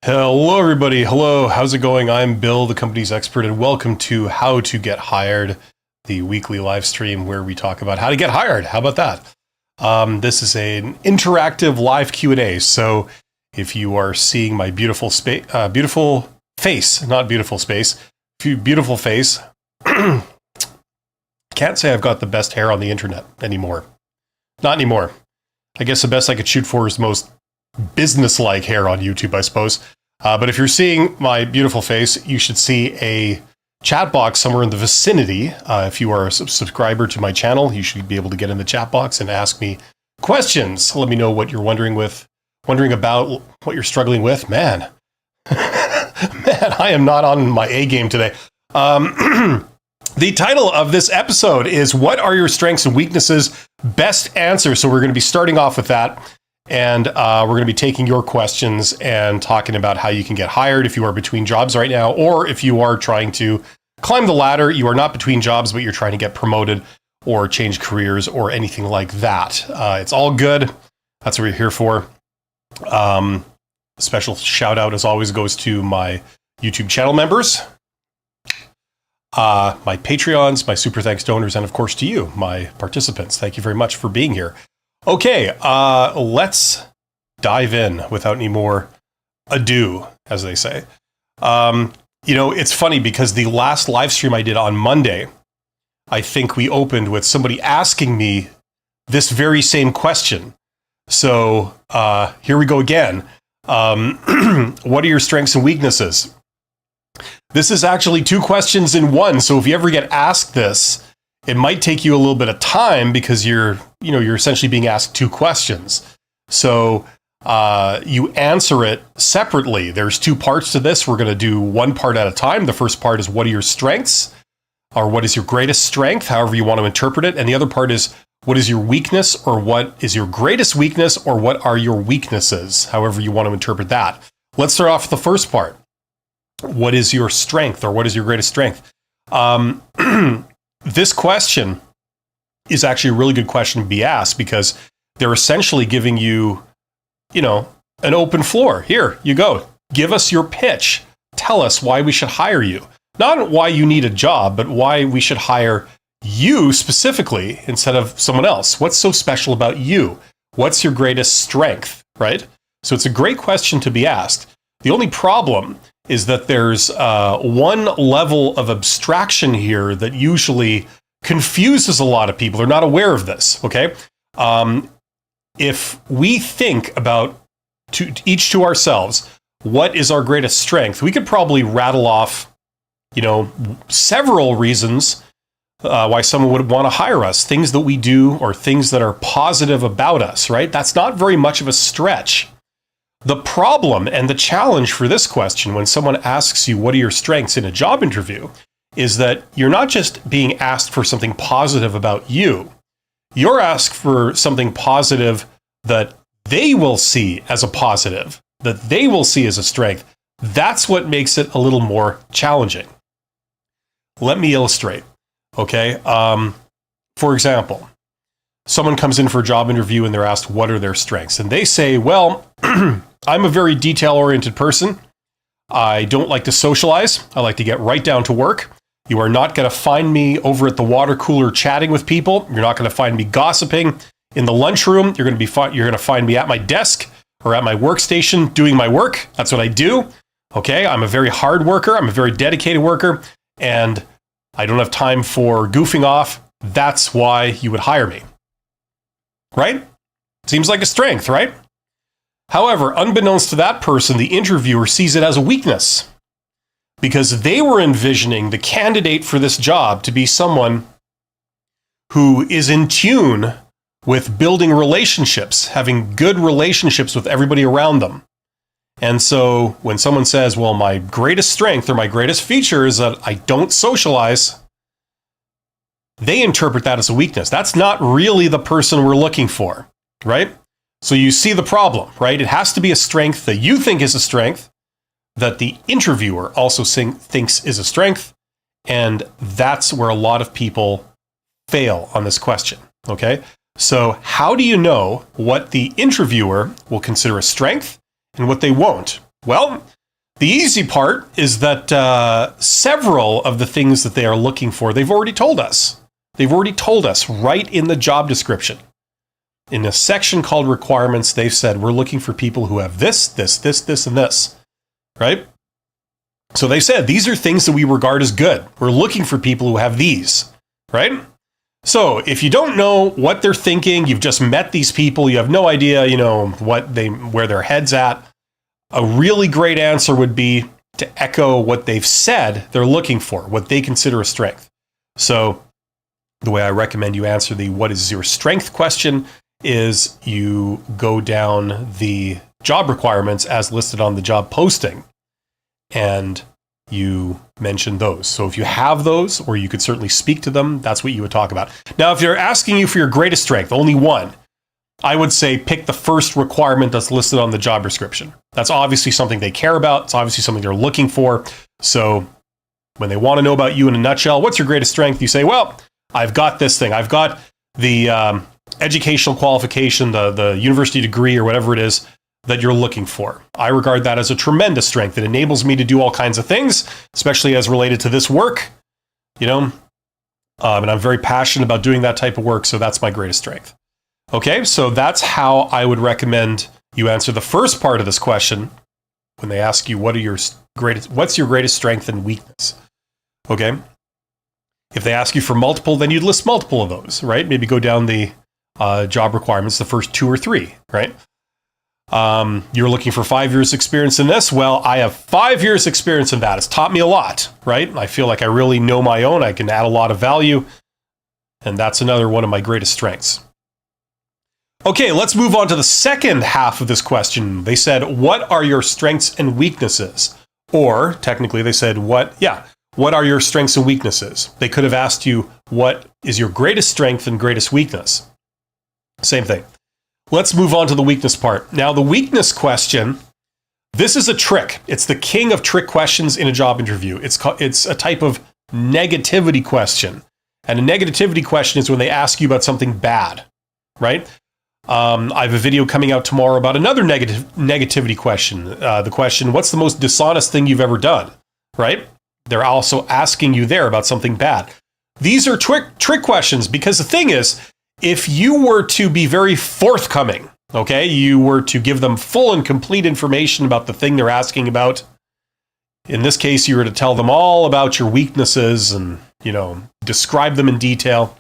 Hello, everybody. Hello. How's it going? I'm Bill, the company's expert, and welcome to How to Get Hired, the weekly live stream where we talk about how to get hired. How about that? This is an interactive live Q&A. So if you are seeing my beautiful face, can't say I've got the best hair on the internet anymore. Not anymore. I guess the best I could shoot for is the most business-like hair on YouTube, I suppose. But if you're seeing my beautiful face, you should see a chat box somewhere in the vicinity. If you are a subscriber to my channel, you should be able to get in the chat box and ask me questions. Let me know what you're wondering about, what you're struggling with. Man, I am not on my A game today. The title of this episode is What Are Your Strengths and Weaknesses? Best Answer. So we're going to be starting off with that. And we're going to be taking your questions and talking about how you can get hired if you are between jobs right now, or if you are trying to climb the ladder, you are not between jobs, but you're trying to get promoted or change careers or anything like that. It's all good. That's what we're here for. Special shout out, as always, goes to my YouTube channel members, my Patreons, my super thanks donors, and of course to you, my participants. Thank you very much for being here. Okay, let's dive in without any more ado, as they say. It's funny because the last live stream I did on Monday, I think we opened with somebody asking me this very same question. So here we go again. What are your strengths and weaknesses? This is actually two questions in one. So if you ever get asked this, it might take you a little bit of time because you're essentially being asked two questions. So you answer it separately. There's two parts to this. We're going to do one part at a time. The first part is what are your strengths, or what is your greatest strength, however you want to interpret it. And the other part is what is your weakness, or what is your greatest weakness, or what are your weaknesses, however you want to interpret that. Let's start off with the first part. What is your strength, or what is your greatest strength? This question is actually a really good question to be asked because they're essentially giving you, an open floor. Here you go. Give us your pitch. Tell us why we should hire you. Not why you need a job, but why we should hire you specifically instead of someone else. What's so special about you? What's your greatest strength, right? So it's a great question to be asked. The only problem is that there's one level of abstraction here that usually confuses a lot of people. They're not aware of this, okay? If we think about each to ourselves, what is our greatest strength, we could probably rattle off, several reasons why someone would want to hire us, things that we do or things that are positive about us, right? That's not very much of a stretch. The problem and the challenge for this question, when someone asks you what are your strengths in a job interview, is that you're not just being asked for something positive about you. You're asked for something positive that they will see as a positive, that they will see as a strength. That's what makes it a little more challenging. Let me illustrate, okay? For example, someone comes in for a job interview and they're asked what are their strengths. And they say, well, I'm a very detail-oriented person. I don't like to socialize. I like to get right down to work. You are not going to find me over at the water cooler chatting with people. You're not going to find me gossiping in the lunchroom. You're going to find me at my desk or at my workstation doing my work. That's what I do. Okay, I'm a very hard worker. I'm a very dedicated worker, and I don't have time for goofing off. That's why you would hire me. Right? Seems like a strength, right? However, unbeknownst to that person, the interviewer sees it as a weakness because they were envisioning the candidate for this job to be someone who is in tune with building relationships, having good relationships with everybody around them. And so when someone says, well, my greatest strength or my greatest feature is that I don't socialize, they interpret that as a weakness. That's not really the person we're looking for, right? So you see the problem, right? It has to be a strength that you think is a strength, that the interviewer also thinks is a strength, and that's where a lot of people fail on this question, okay? So how do you know what the interviewer will consider a strength and what they won't? Well, the easy part is that several of the things that they are looking for, they've already told us. They've already told us right in the job description. In a section called requirements, they've said, we're looking for people who have this, this, this, this, and this, right? So they said, these are things that we regard as good. We're looking for people who have these, right? So if you don't know what they're thinking, you've just met these people, you have no idea, where their head's at, a really great answer would be to echo what they've said they're looking for, what they consider a strength. So the way I recommend you answer the what is your strength question is you go down the job requirements as listed on the job posting and you mention those. So if you have those, or you could certainly speak to them, that's what you would talk about. Now, if they're asking you for your greatest strength, only one, I would say pick the first requirement that's listed on the job description. That's obviously something they care about. It's obviously something they're looking for. So when they want to know about you in a nutshell, what's your greatest strength? You say, well, I've got this thing. I've got the educational qualification, the university degree or whatever it is that you're looking for. I regard that as a tremendous strength. It enables me to do all kinds of things, especially as related to this work, and I'm very passionate about doing that type of work. So that's my greatest strength. Okay, so that's how I would recommend you answer the first part of this question when they ask you what's your greatest strength and weakness. Okay. If they ask you for multiple, then you'd list multiple of those, right? Maybe go down the job requirements, the first 2 or 3, right? You're looking for 5 years experience in this. Well, I have 5 years experience in that. It's taught me a lot, right? I feel like I really know my own. I can add a lot of value. And that's another one of my greatest strengths. Okay, let's move on to the second half of this question. They said, what are your strengths and weaknesses? Or technically they said, what are your strengths and weaknesses? They could have asked you, what is your greatest strength and greatest weakness? Same thing. Let's move on to the weakness part. Now, the weakness question, this is a trick. It's the king of trick questions in a job interview. It's a type of negativity question. And a negativity question is when they ask you about something bad, right? I have a video coming out tomorrow about another negativity question. The question, what's the most dishonest thing you've ever done, right? They're also asking you there about something bad. These are trick questions because the thing is, if you were to be very forthcoming, okay, you were to give them full and complete information about the thing they're asking about. In this case, you were to tell them all about your weaknesses and, describe them in detail.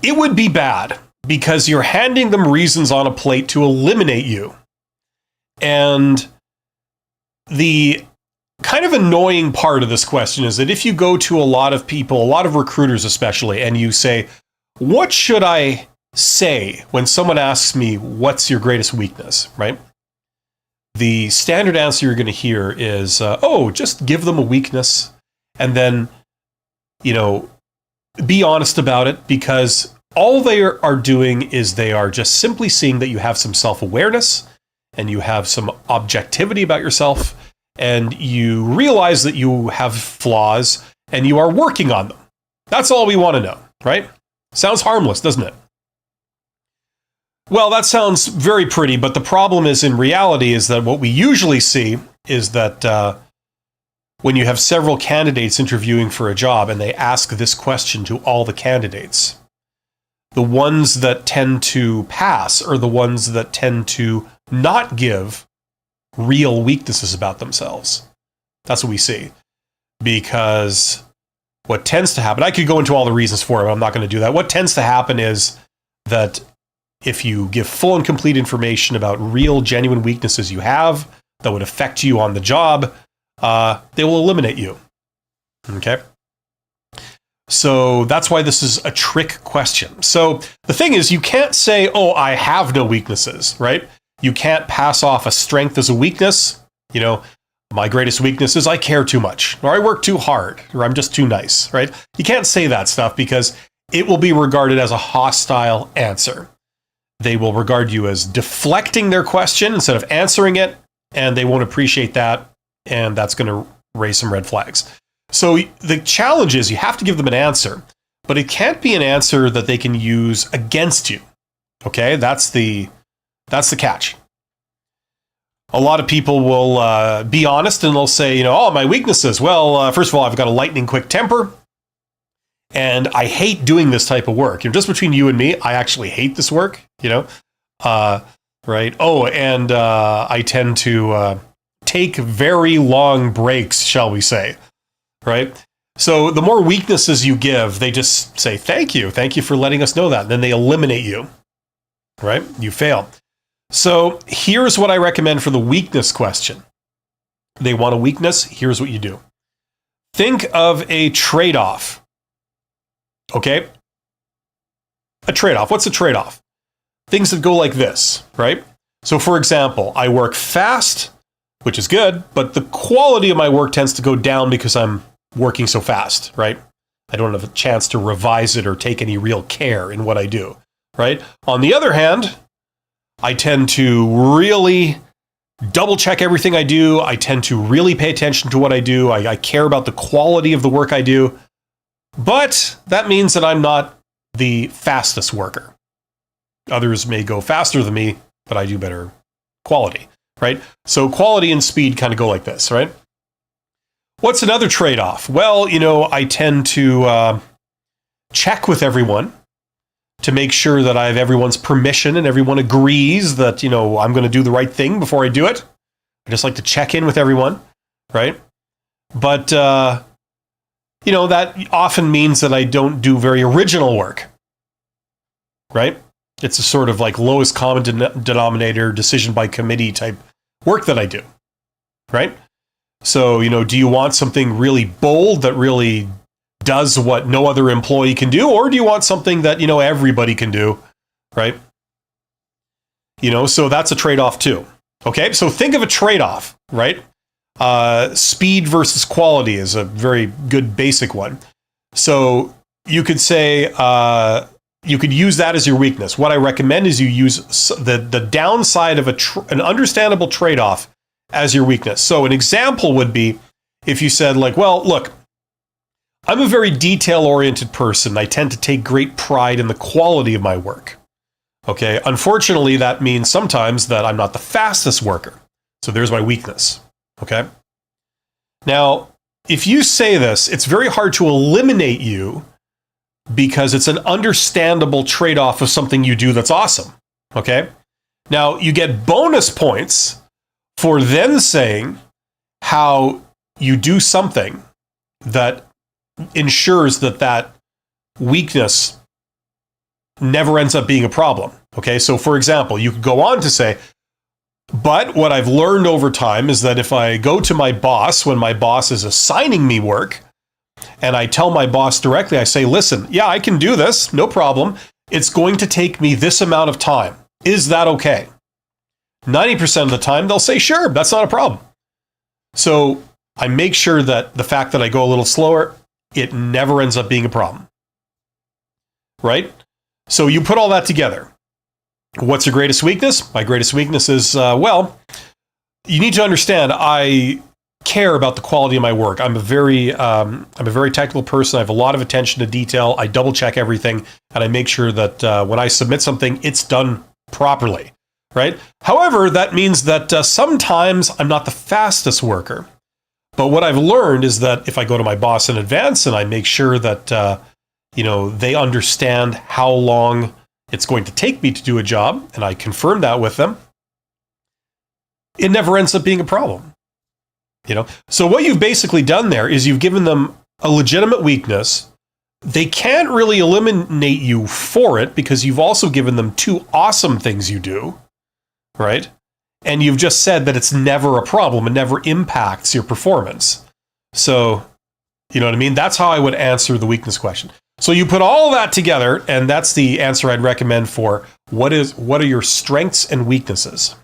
It would be bad because you're handing them reasons on a plate to eliminate you. And the kind of annoying part of this question is that if you go to a lot of people, a lot of recruiters especially, and you say, what should I say when someone asks me, what's your greatest weakness, right? The standard answer you're going to hear is, just give them a weakness and then, be honest about it, because all they are doing is they are just simply seeing that you have some self-awareness and you have some objectivity about yourself and you realize that you have flaws and you are working on them. That's all we want to know, right? Sounds harmless, doesn't it? Well, that sounds very pretty, but the problem is in reality is that what we usually see is that when you have several candidates interviewing for a job and they ask this question to all the candidates, the ones that tend to pass are the ones that tend to not give real weaknesses about themselves. That's what we see. Because what tends to happen, I could go into all the reasons for it, but I'm not going to do that. What tends to happen is that if you give full and complete information about real, genuine weaknesses you have that would affect you on the job, they will eliminate you. Okay? So that's why this is a trick question. So the thing is, you can't say, I have no weaknesses, right? You can't pass off a strength as a weakness. My greatest weakness is I care too much, or I work too hard, or I'm just too nice, right? You can't say that stuff because it will be regarded as a hostile answer. They will regard you as deflecting their question instead of answering it, and they won't appreciate that, and that's going to raise some red flags. So the challenge is you have to give them an answer, but it can't be an answer that they can use against you. Okay, that's the catch. A lot of people will be honest and they'll say, oh, my weaknesses. Well, first of all, I've got a lightning quick temper. And I hate doing this type of work. Just between you and me, I actually hate this work, right? Oh, and I tend to take very long breaks, shall we say, right? So the more weaknesses you give, they just say, thank you for letting us know that. And then they eliminate you, right? You fail. So here's what I recommend for the weakness question. They want a weakness. Here's what you do. Think of a trade-off. Okay? A trade-off. What's a trade-off? Things that go like this, right? So for example, I work fast, which is good, but the quality of my work tends to go down because I'm working so fast, right? I don't have a chance to revise it or take any real care in what I do, right? On the other hand, I tend to really double check everything I do. I tend to really pay attention to what I do. I care about the quality of the work I do. But that means that I'm not the fastest worker. Others may go faster than me, but I do better quality, right? So quality and speed kind of go like this, right? What's another trade-off? Well, I tend to check with everyone to make sure that I have everyone's permission and everyone agrees that, I'm going to do the right thing before I do it. I just like to check in with everyone, right? But, that often means that I don't do very original work, right? It's a sort of like lowest common denominator, decision by committee type work that I do, right? So, do you want something really bold that really does what no other employee can do? Or do you want something that, everybody can do, right? So that's a trade-off too. Okay, so think of a trade-off, right? Speed versus quality is a very good basic one. So you could say, you could use that as your weakness. What I recommend is you use the downside of an understandable trade-off as your weakness. So an example would be if you said like, well, look, I'm a very detail-oriented person. I tend to take great pride in the quality of my work. Okay, unfortunately, that means sometimes that I'm not the fastest worker. So there's my weakness. Okay. Now, if you say this, it's very hard to eliminate you because it's an understandable trade-off of something you do that's awesome. Okay. Now, you get bonus points for then saying how you do something that ensures that weakness never ends up being a problem. Okay, so for example, you could go on to say, but what I've learned over time is that if I go to my boss when my boss is assigning me work, and I tell my boss directly, I say, listen, yeah, I can do this, no problem. It's going to take me this amount of time. Is that okay? 90% of the time, they'll say, sure, that's not a problem. So I make sure that the fact that I go a little slower, it never ends up being a problem. Right? So you put all that together. What's your greatest weakness? My greatest weakness is, well, you need to understand, I care about the quality of my work. I'm a very technical person. I have a lot of attention to detail. I double check everything, and I make sure that when I submit something, it's done properly, right? However, that means that sometimes I'm not the fastest worker. But what I've learned is that if I go to my boss in advance and I make sure that they understand how long it's going to take me to do a job, and I confirm that with them, it never ends up being a problem. So what you've basically done there is you've given them a legitimate weakness. They can't really eliminate you for it because you've also given them two awesome things you do, right? And you've just said that it's never a problem. It never impacts your performance. So, you know what I mean? That's how I would answer the weakness question. So you put all that together, and that's the answer I'd recommend for what are your strengths and weaknesses.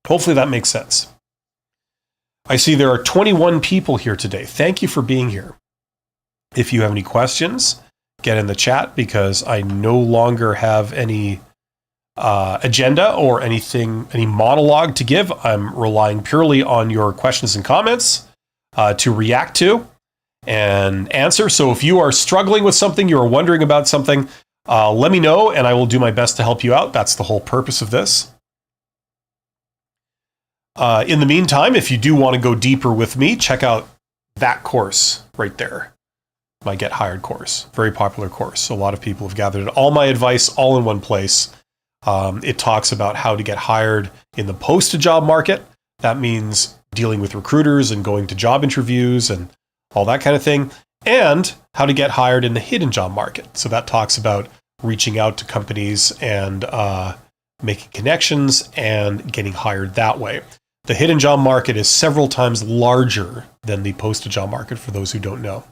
Hopefully that makes sense. I see there are 21 people here today. Thank you for being here. If you have any questions, get in the chat because I no longer have any agenda or any monologue to give. I'm relying purely on your questions and comments to react to and answer. So if you are struggling with something, you are wondering about something, let me know and I will do my best to help you out. That's the whole purpose of this. In the meantime, if you do want to go deeper with me, check out that course right there. My Get Hired course. Very popular course. A lot of people have gathered all my advice all in one place. It talks about how to get hired in the post-job market. That means dealing with recruiters and going to job interviews and all that kind of thing. And how to get hired in the hidden job market. So that talks about reaching out to companies and making connections and getting hired that way. The hidden job market is several times larger than the posted job market, for those who don't know.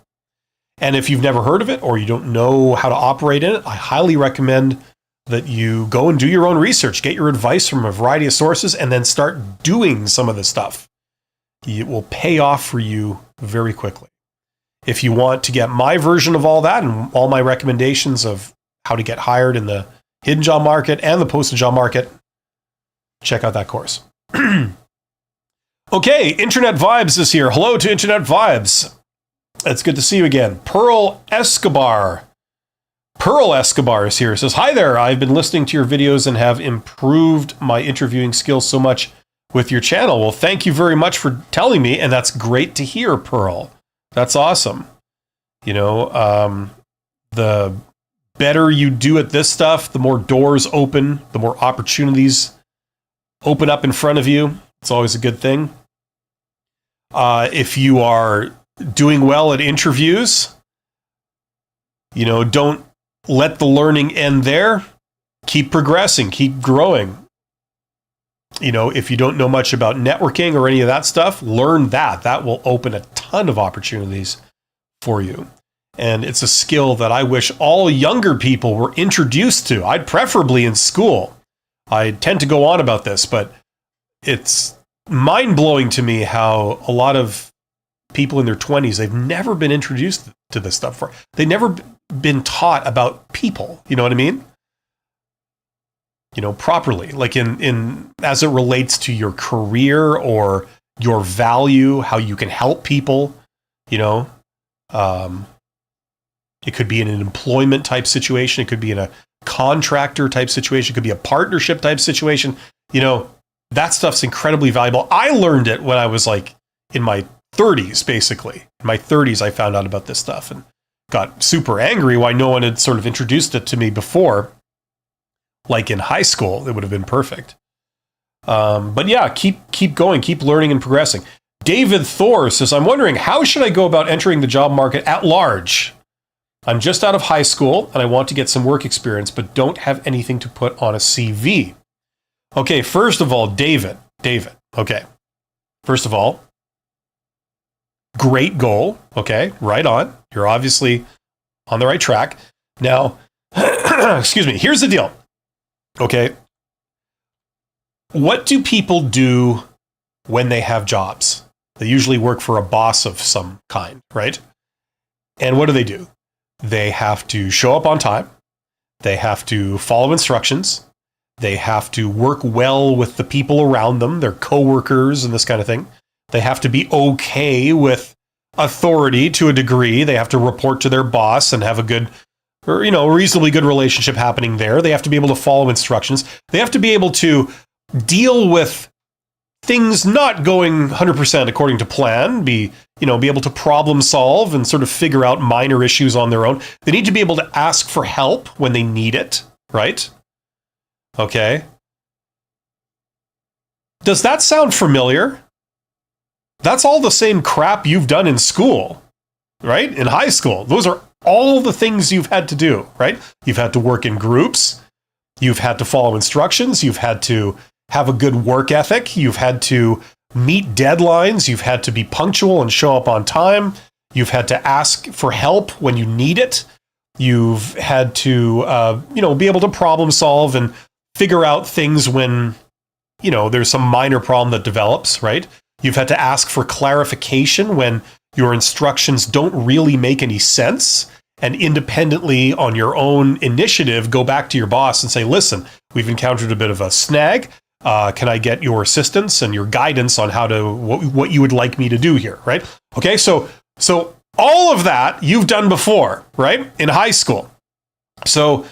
And if you've never heard of it or you don't know how to operate in it, I highly recommend that you go and do your own research, get your advice from a variety of sources, and then start doing some of the stuff. It will pay off for you very quickly. If you want to get my version of all that and all my recommendations of how to get hired in the hidden job market and the posted job market, check out that course. Okay, Internet Vibes is here. Hello to Internet Vibes. It's good to see you again. Pearl Escobar. Pearl Escobar is here. It says, hi there. I've been listening to your videos and have improved my interviewing skills so much with your channel. Well, thank you very much for telling me. And that's great to hear, Pearl. That's awesome. You know, the better you do at this stuff, the more doors open, the more opportunities open up in front of you. It's always a good thing. If you are doing well at interviews, you know, don't let the learning end there. Keep progressing, keep growing. You know, if you don't know much about networking or any of that stuff, learn that. That will open a ton of opportunities for you. And it's a skill that I wish all younger people were introduced to. I'd preferably in school. I tend to go on about this, but it's mind-blowing to me how a lot of people in their 20s, they've never been introduced to this stuff. They've never been taught about people, you know what I mean? You know, properly, like in as it relates to your career or your value, how you can help people, you know. It could be in an employment type situation. It could be in a contractor type situation. It could be a partnership type situation. You know, that stuff's incredibly valuable. I learned it when I was like in my 30s, basically. In my 30s, I found out about this stuff and got super angry why no one had sort of introduced it to me before. Like in high school, it would have been perfect. But yeah, keep going, keep learning and progressing. David Thor says, I'm wondering, how should I go about entering the job market at large? I'm just out of high school and I want to get some work experience, but don't have anything to put on a CV. Okay, first of all, David, okay. First of all, great goal, okay, right on. You're obviously on the right track. Now, excuse me, here's the deal, okay. What do people do when they have jobs? They usually work for a boss of some kind, right? And what do? They have to show up on time. They have to follow instructions. They have to work well with the people around them, their coworkers and this kind of thing. They have to be okay with authority to a degree. They have to report to their boss and have a good, or, you know, reasonably good relationship happening there. They have to be able to follow instructions. They have to be able to deal with things not going 100% according to plan, be able to problem solve and sort of figure out minor issues on their own. They need to be able to ask for help when they need it, right? Okay. Does that sound familiar? That's all the same crap you've done in school, right? In high school. Those are all the things you've had to do, right? You've had to work in groups. You've had to follow instructions. You've had to have a good work ethic. You've had to meet deadlines. You've had to be punctual and show up on time. You've had to ask for help when you need it. You've had to, be able to problem solve and figure out things when, there's some minor problem that develops, right? You've had to ask for clarification when your instructions don't really make any sense, and independently on your own initiative, go back to your boss and say, listen, we've encountered a bit of a snag. Can I get your assistance and your guidance on what you would like me to do here, right? Okay, so all of that you've done before, right? In high school. So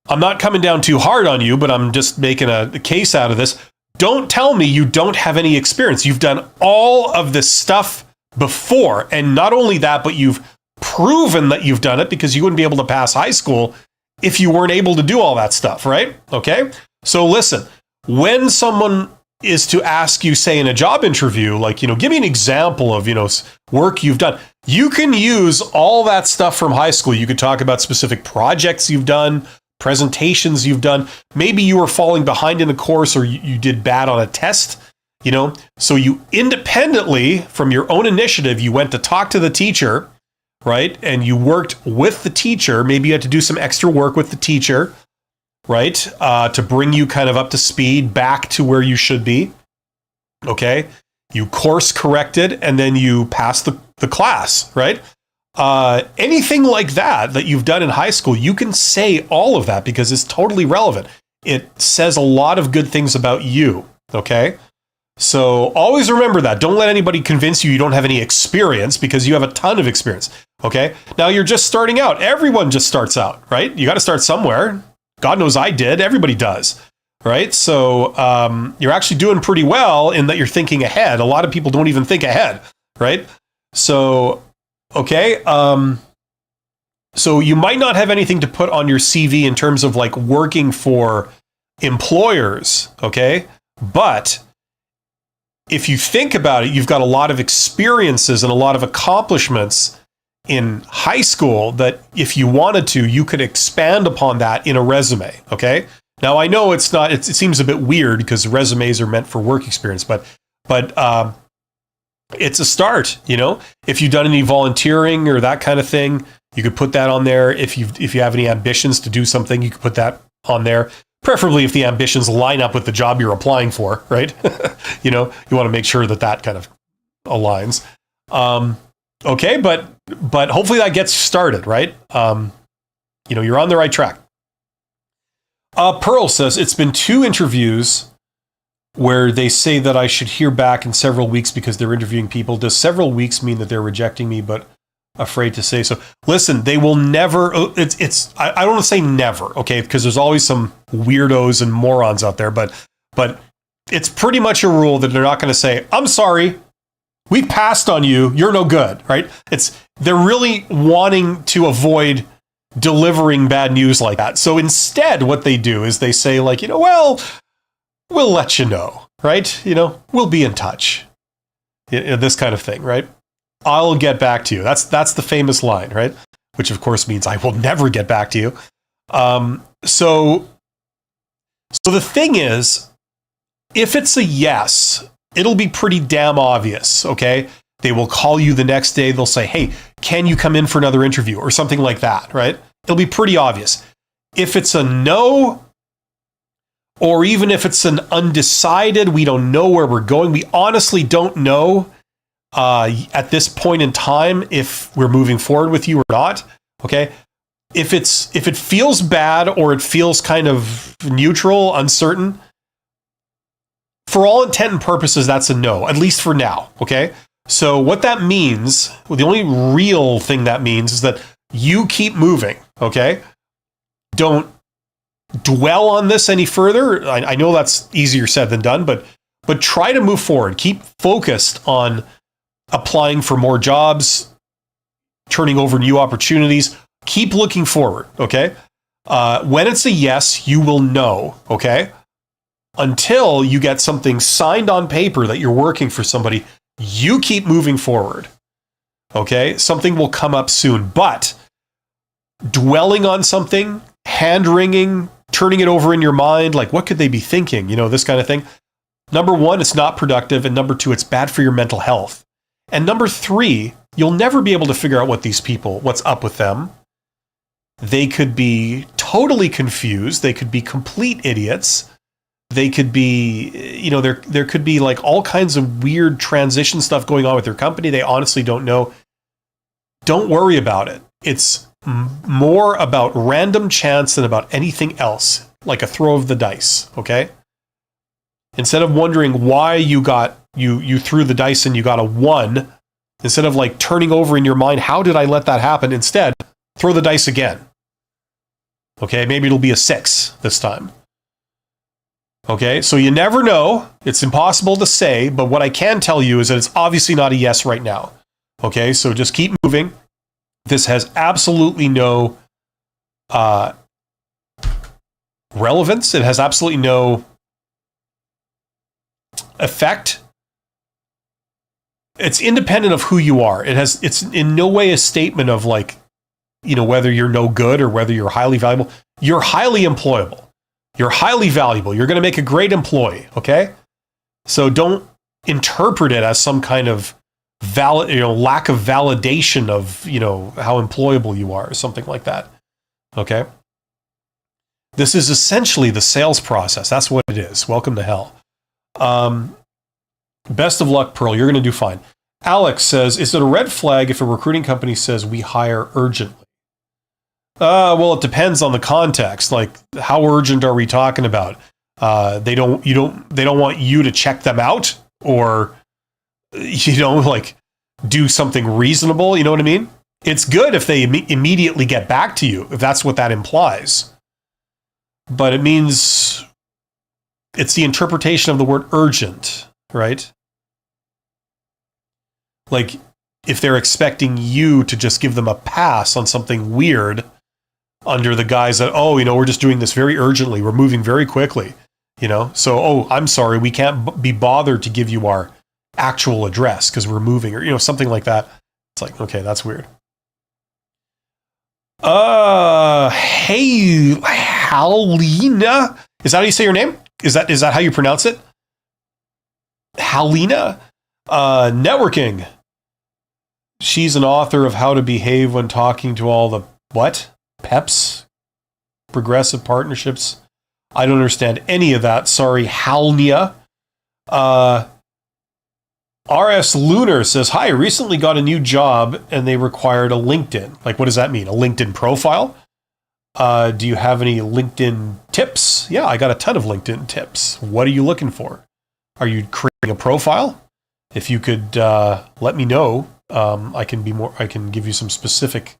I'm not coming down too hard on you, but I'm just making a case out of this. Don't tell me you don't have any experience. You've done all of this stuff before. And not only that, but you've proven that you've done it, because you wouldn't be able to pass high school if you weren't able to do all that stuff, right? Okay? So listen, when someone is to ask you, say in a job interview, like, give me an example of, work you've done. You can use all that stuff from high school. You could talk about specific projects you've done, presentations you've done. Maybe you were falling behind in a course, or you did bad on a test, So you independently, from your own initiative, you went to talk to the teacher, right? And you worked with the teacher. Maybe you had to do some extra work with the teacher, right? To bring you kind of up to speed, back to where you should be. Okay. You course corrected, and then you passed the class, right? Anything like that you've done in high school, you can say all of that because it's totally relevant. It says a lot of good things about you. Okay. So always remember that. Don't let anybody convince you don't have any experience, because you have a ton of experience. Okay. Now you're just starting out. Everyone just starts out, right? You got to start somewhere. God knows I did. Everybody does. Right. So you're actually doing pretty well in that you're thinking ahead. A lot of people don't even think ahead. Right. So, okay. So you might not have anything to put on your CV in terms of like working for employers. Okay. But if you think about it, you've got a lot of experiences and a lot of accomplishments in high school that if you wanted to, you could expand upon that in a resume. Okay. Now I know it seems a bit weird because resumes are meant for work experience, but it's a start, if you've done any volunteering or that kind of thing, you could put that on there. If you have any ambitions to do something, you could put that on there. Preferably if the ambitions line up with the job you're applying for, right? You want to make sure that kind of aligns. Okay, but hopefully that gets started, right? You're on the right track. Pearl says, it's been 2 interviews where they say that I should hear back in several weeks because they're interviewing people. Does several weeks mean that they're rejecting me, but afraid to say so? Listen, they will never, I don't want to say never, okay? Because there's always some weirdos and morons out there, but it's pretty much a rule that they're not going to say, I'm sorry, we passed on you, you're no good, right? They're really wanting to avoid delivering bad news like that. So instead, what they do is they say like, well, we'll let you know, right? We'll be in touch. This kind of thing, right? I'll get back to you. That's the famous line, right? Which of course means I will never get back to you. So the thing is, if it's a yes, it'll be pretty damn obvious, okay? They will call you the next day. They'll say, hey, can you come in for another interview or something like that, right? It'll be pretty obvious. If it's a no, or even if it's an undecided, we don't know where we're going. We honestly don't know at this point in time if we're moving forward with you or not. Okay. If it feels bad or it feels kind of neutral, uncertain, for all intent and purposes, that's a no, at least for now. Okay. So what that means, the only real thing that means is that you keep moving. Okay. Don't dwell on this any further. I know that's easier said than done, but try to move forward. Keep focused on applying for more jobs, turning over new opportunities. Keep looking forward, okay? When it's a yes, you will know, okay? Until you get something signed on paper that you're working for somebody, you keep moving forward, okay? Something will come up soon, but dwelling on something, hand-wringing, turning it over in your mind, like what could they be thinking, this kind of thing. Number 1, it's not productive, and number 2, it's bad for your mental health. And number 3, you'll never be able to figure out what's up with them. They could be totally confused. They could be complete idiots. They could be, there could be like all kinds of weird transition stuff going on with their company. They honestly don't know. Don't worry about it. It's more about random chance than about anything else, like a throw of the dice, okay? Instead of wondering why you threw the dice and you got a 1, instead of like turning over in your mind, how did I let that happen? Instead, throw the dice again. Okay, maybe it'll be a 6 this time. Okay, so you never know. It's impossible to say, but what I can tell you is that it's obviously not a yes right now. Okay, so just keep moving. This has absolutely no relevance. It has absolutely no effect. It's independent of who you are. It's in no way a statement of like, whether you're no good or whether you're highly valuable. You're highly employable. You're highly valuable. You're going to make a great employee. Okay. So don't interpret it as some kind of lack of validation of, how employable you are or something like that. Okay. This is essentially the sales process. That's what it is. Welcome to hell. Best of luck, Pearl. You're going to do fine. Alex says, is it a red flag if a recruiting company says we hire urgently? Well, it depends on the context. Like, how urgent are we talking about? They don't want you to check them out or, do something reasonable. You know what I mean? It's good if they immediately get back to you, if that's what that implies. But it means it's the interpretation of the word urgent, right? Like, if they're expecting you to just give them a pass on something weird under the guise that, we're just doing this very urgently. We're moving very quickly, So, I'm sorry, we can't be bothered to give you our actual address because we're moving or, something like that. It's like, okay, that's weird. Hey, Halina. Is that how you say your name? Is that how you pronounce it? Halina? Networking. She's an author of How to Behave When Talking to All the what? PEPs? Progressive Partnerships. I don't understand any of that. Sorry, Halnia. RS Lunar says, hi, I recently got a new job and they required a LinkedIn. Like, what does that mean? A LinkedIn profile? Do you have any LinkedIn tips? Yeah, I got a ton of LinkedIn tips. What are you looking for? Are you creating a profile? If you could let me know, I can give you some specific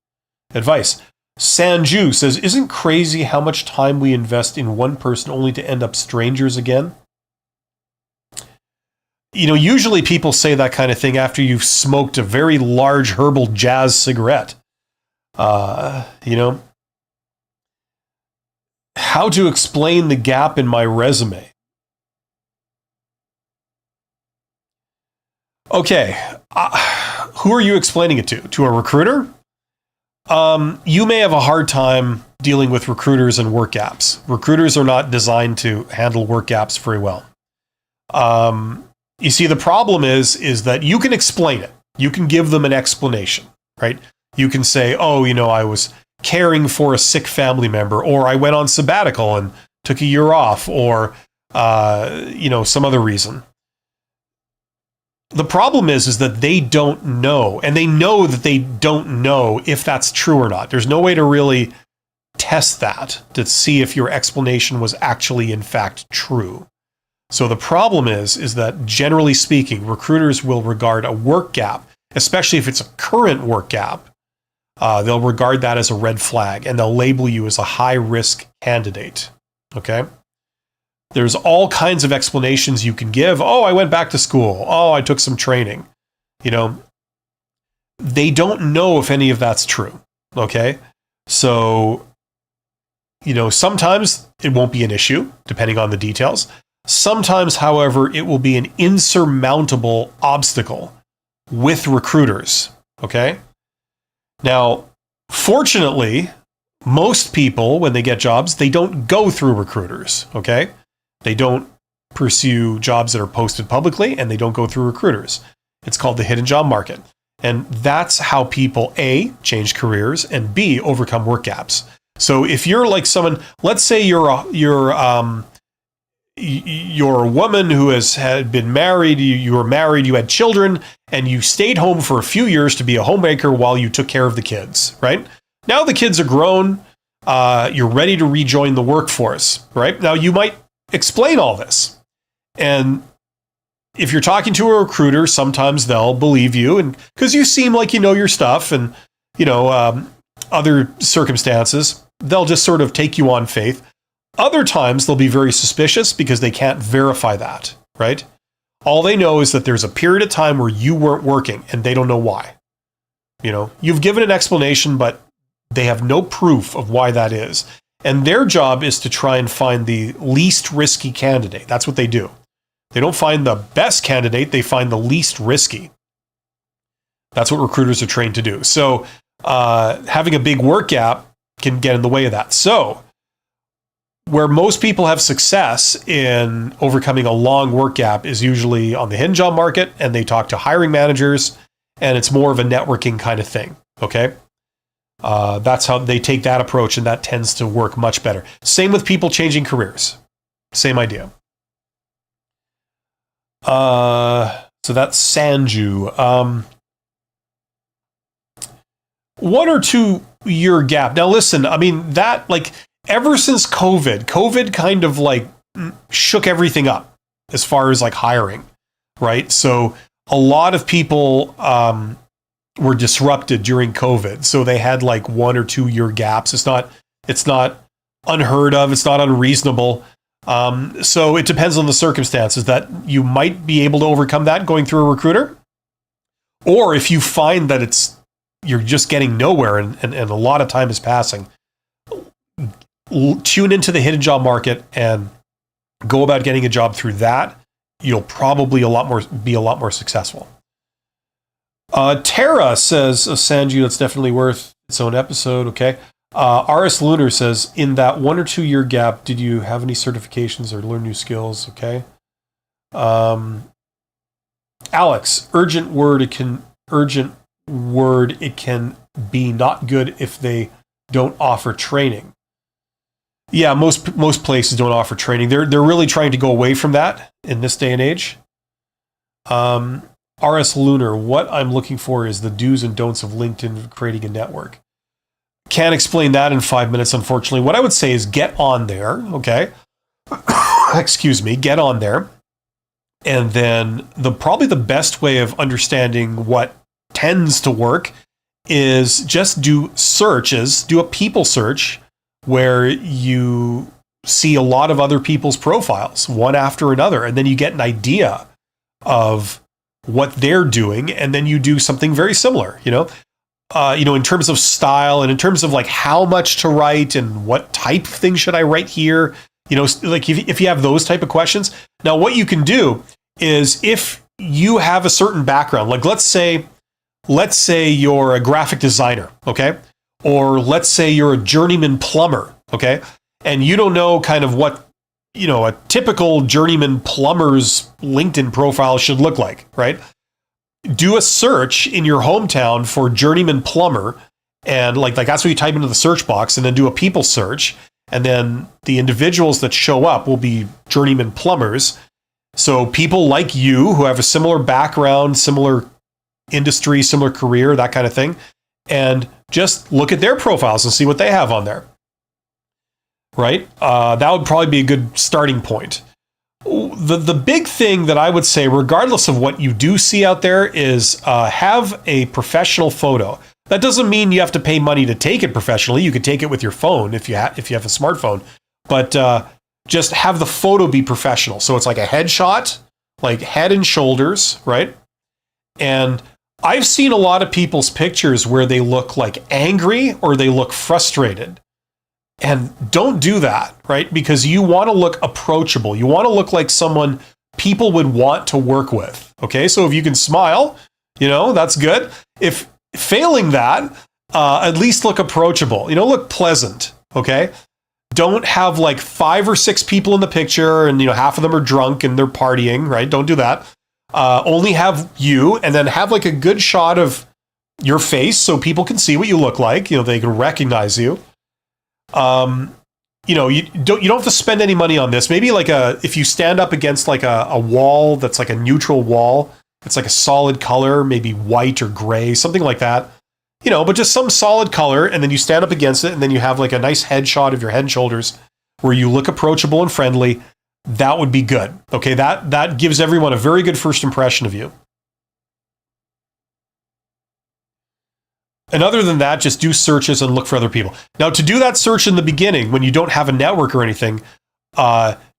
advice. Sanju says, isn't crazy how much time we invest in one person only to end up strangers again? Usually people say that kind of thing after you've smoked a very large herbal jazz cigarette. How to explain the gap in my resume. Okay. Who are you explaining it to? To a recruiter? You may have a hard time dealing with recruiters and work gaps. Recruiters are not designed to handle work gaps very well. You see, the problem is that you can explain it. You can give them an explanation, right? You can say, I was caring for a sick family member, or I went on sabbatical and took a year off, or, some other reason. The problem is that they don't know, and they know that they don't know if that's true or not. There's no way to really test that to see if your explanation was actually, in fact, true. So the problem is that generally speaking, recruiters will regard a work gap, especially if it's a current work gap, they'll regard that as a red flag and they'll label you as a high-risk candidate. Okay? There's all kinds of explanations you can give. Oh, I went back to school. Oh, I took some training. They don't know if any of that's true. Okay? So, sometimes it won't be an issue, depending on the details. Sometimes, however, it will be an insurmountable obstacle with recruiters, okay? Now, fortunately, most people, when they get jobs, they don't go through recruiters, okay? They don't pursue jobs that are posted publicly, and they don't go through recruiters. It's called the hidden job market. And that's how people, A, change careers, and B, overcome work gaps. So if you're like someone, let's say you're a woman who had been married, you were married, you had children, and you stayed home for a few years to be a homemaker while you took care of the kids, right? Now the kids are grown, you're ready to rejoin the workforce, right? Now you might explain all this. And if you're talking to a recruiter, sometimes they'll believe you, and because you seem like you know your stuff and, other circumstances, they'll just sort of take you on faith. Other times they'll be very suspicious because they can't verify that, right? All they know is that there's a period of time where you weren't working and they don't know why. You've given an explanation, but they have no proof of why that is. And their job is to try and find the least risky candidate. That's what they do. They don't find the best candidate, they find the least risky. That's what recruiters are trained to do. So having a big work gap can get in the way of that. So where most people have success in overcoming a long work gap is usually on the hidden job market, and they talk to hiring managers, and it's more of a networking kind of thing, okay? That's how they take that approach, and that tends to work much better. Same with people changing careers. Same idea. So that's Sanju. 1 or 2 year gap. Now listen, I mean, that, like, ever since COVID kind of like shook everything up as far as like hiring, right? So a lot of people were disrupted during COVID. So they had like 1 or 2 year gaps. It's not unheard of. It's not unreasonable. So it depends on the circumstances that you might be able to overcome that going through a recruiter. Or if you find that you're just getting nowhere and a lot of time is passing, tune into the hidden job market and go about getting a job through that. You'll probably be a lot more successful. Tara says, Sanju, that's definitely worth its own episode. Okay. RS Lunar says, in that 1 or 2 year gap, did you have any certifications or learn new skills? Okay. Alex, urgent word, it can be not good if they don't offer training. Yeah, most places don't offer training. They're really trying to go away from that in this day and age. RS Lunar, what I'm looking for is the do's and don'ts of LinkedIn creating a network. Can't explain that in 5 minutes, unfortunately. What I would say is get on there, okay? Excuse me, get on there. And then probably the best way of understanding what tends to work is just do a people search where you see a lot of other people's profiles, one after another, and then you get an idea of what they're doing, and then you do something very similar, in terms of style and in terms of like how much to write and what type of thing should I write here, like if you have those type of questions. Now, what you can do is if you have a certain background, like let's say you're a graphic designer, okay? Or let's say you're a journeyman plumber, okay? And you don't know kind of what, a typical journeyman plumber's LinkedIn profile should look like, right? Do a search in your hometown for journeyman plumber, and like that's what you type into the search box, and then do a people search, and then the individuals that show up will be journeyman plumbers. So people like you who have a similar background, similar industry, similar career, that kind of thing, and just look at their profiles and see what they have on there, right? That would probably be a good starting point. The big thing that I would say, regardless of what you do see out there, is have a professional photo. That doesn't mean you have to pay money to take it professionally. You could take it with your phone if you have a smartphone, but just have the photo be professional. So it's like a headshot, like head and shoulders, right? And I've seen a lot of people's pictures where they look like angry or they look frustrated. And don't do that, right? Because you want to look approachable. You want to look like someone people would want to work with. Okay, so if you can smile, that's good. If failing that, at least look approachable. Look pleasant. Okay, don't have like 5 or 6 people in the picture, and half of them are drunk and they're partying. Right? Don't do that. Only have you, and then have like a good shot of your face so people can see what you look like. They can recognize you. You don't have to spend any money on this. Maybe like if you stand up against like a wall that's like a neutral wall, it's like a solid color, maybe white or gray, something like that. But just some solid color, and then you stand up against it, and then you have like a nice headshot of your head and shoulders where you look approachable and friendly. That would be good. Okay, that gives everyone a very good first impression of you. And other than that, just do searches and look for other people. Now, to do that search in the beginning, when you don't have a network or anything,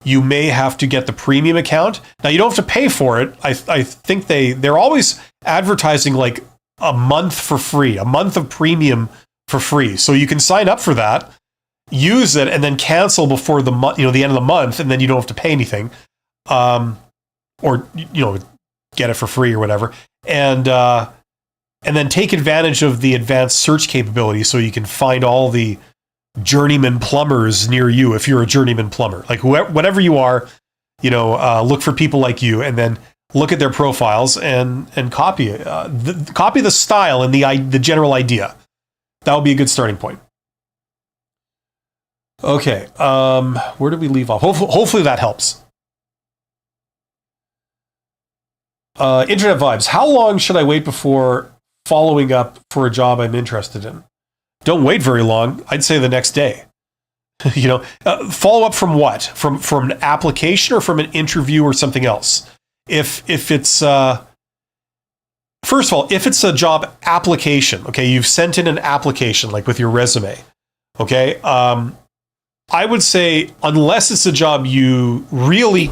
you may have to get the premium account. Now, you don't have to pay for it. I think they're always advertising like a month for free, a month of premium for free. So you can sign up for that, use it, and then cancel before the the end of the month, and then you don't have to pay anything, or get it for free or whatever, and then take advantage of the advanced search capability, so you can find all the journeyman plumbers near you if you're a journeyman plumber, like whatever you are, look for people like you, and then look at their profiles and copy it, copy the style and the general idea. That would be a good starting point. Okay, where did we leave off? Hopefully that helps. Internet vibes. How long should I wait before following up for a job I'm interested in? Don't wait very long. I'd say the next day. Follow up from what? From an application or from an interview or something else? If it's first of all, if it's a job application, okay, you've sent in an application like with your resume, okay. I would say unless it's a job you really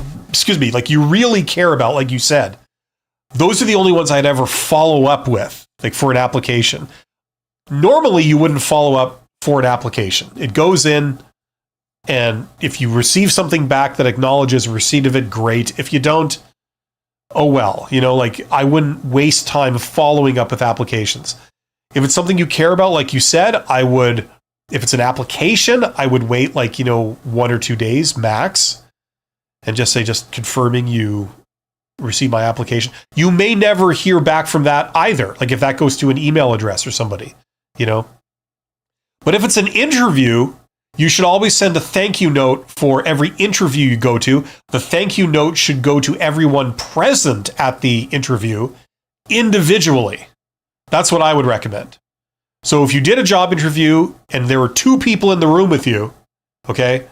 care about, like you said, those are the only ones I'd ever follow up with, like for an application. Normally, you wouldn't follow up for an application. It goes in, and if you receive something back that acknowledges receipt of it, great. If you don't, oh well. I wouldn't waste time following up with applications. If it's something you care about, like you said, I would. If it's an application, I would wait 1 or 2 days max, and just say, just confirming you receive my application. You may never hear back from that either. Like if that goes to an email address or somebody, But if it's an interview, you should always send a thank you note for every interview you go to. The thank you note should go to everyone present at the interview individually. That's what I would recommend. So if you did a job interview and there were 2 people in the room with you, okay,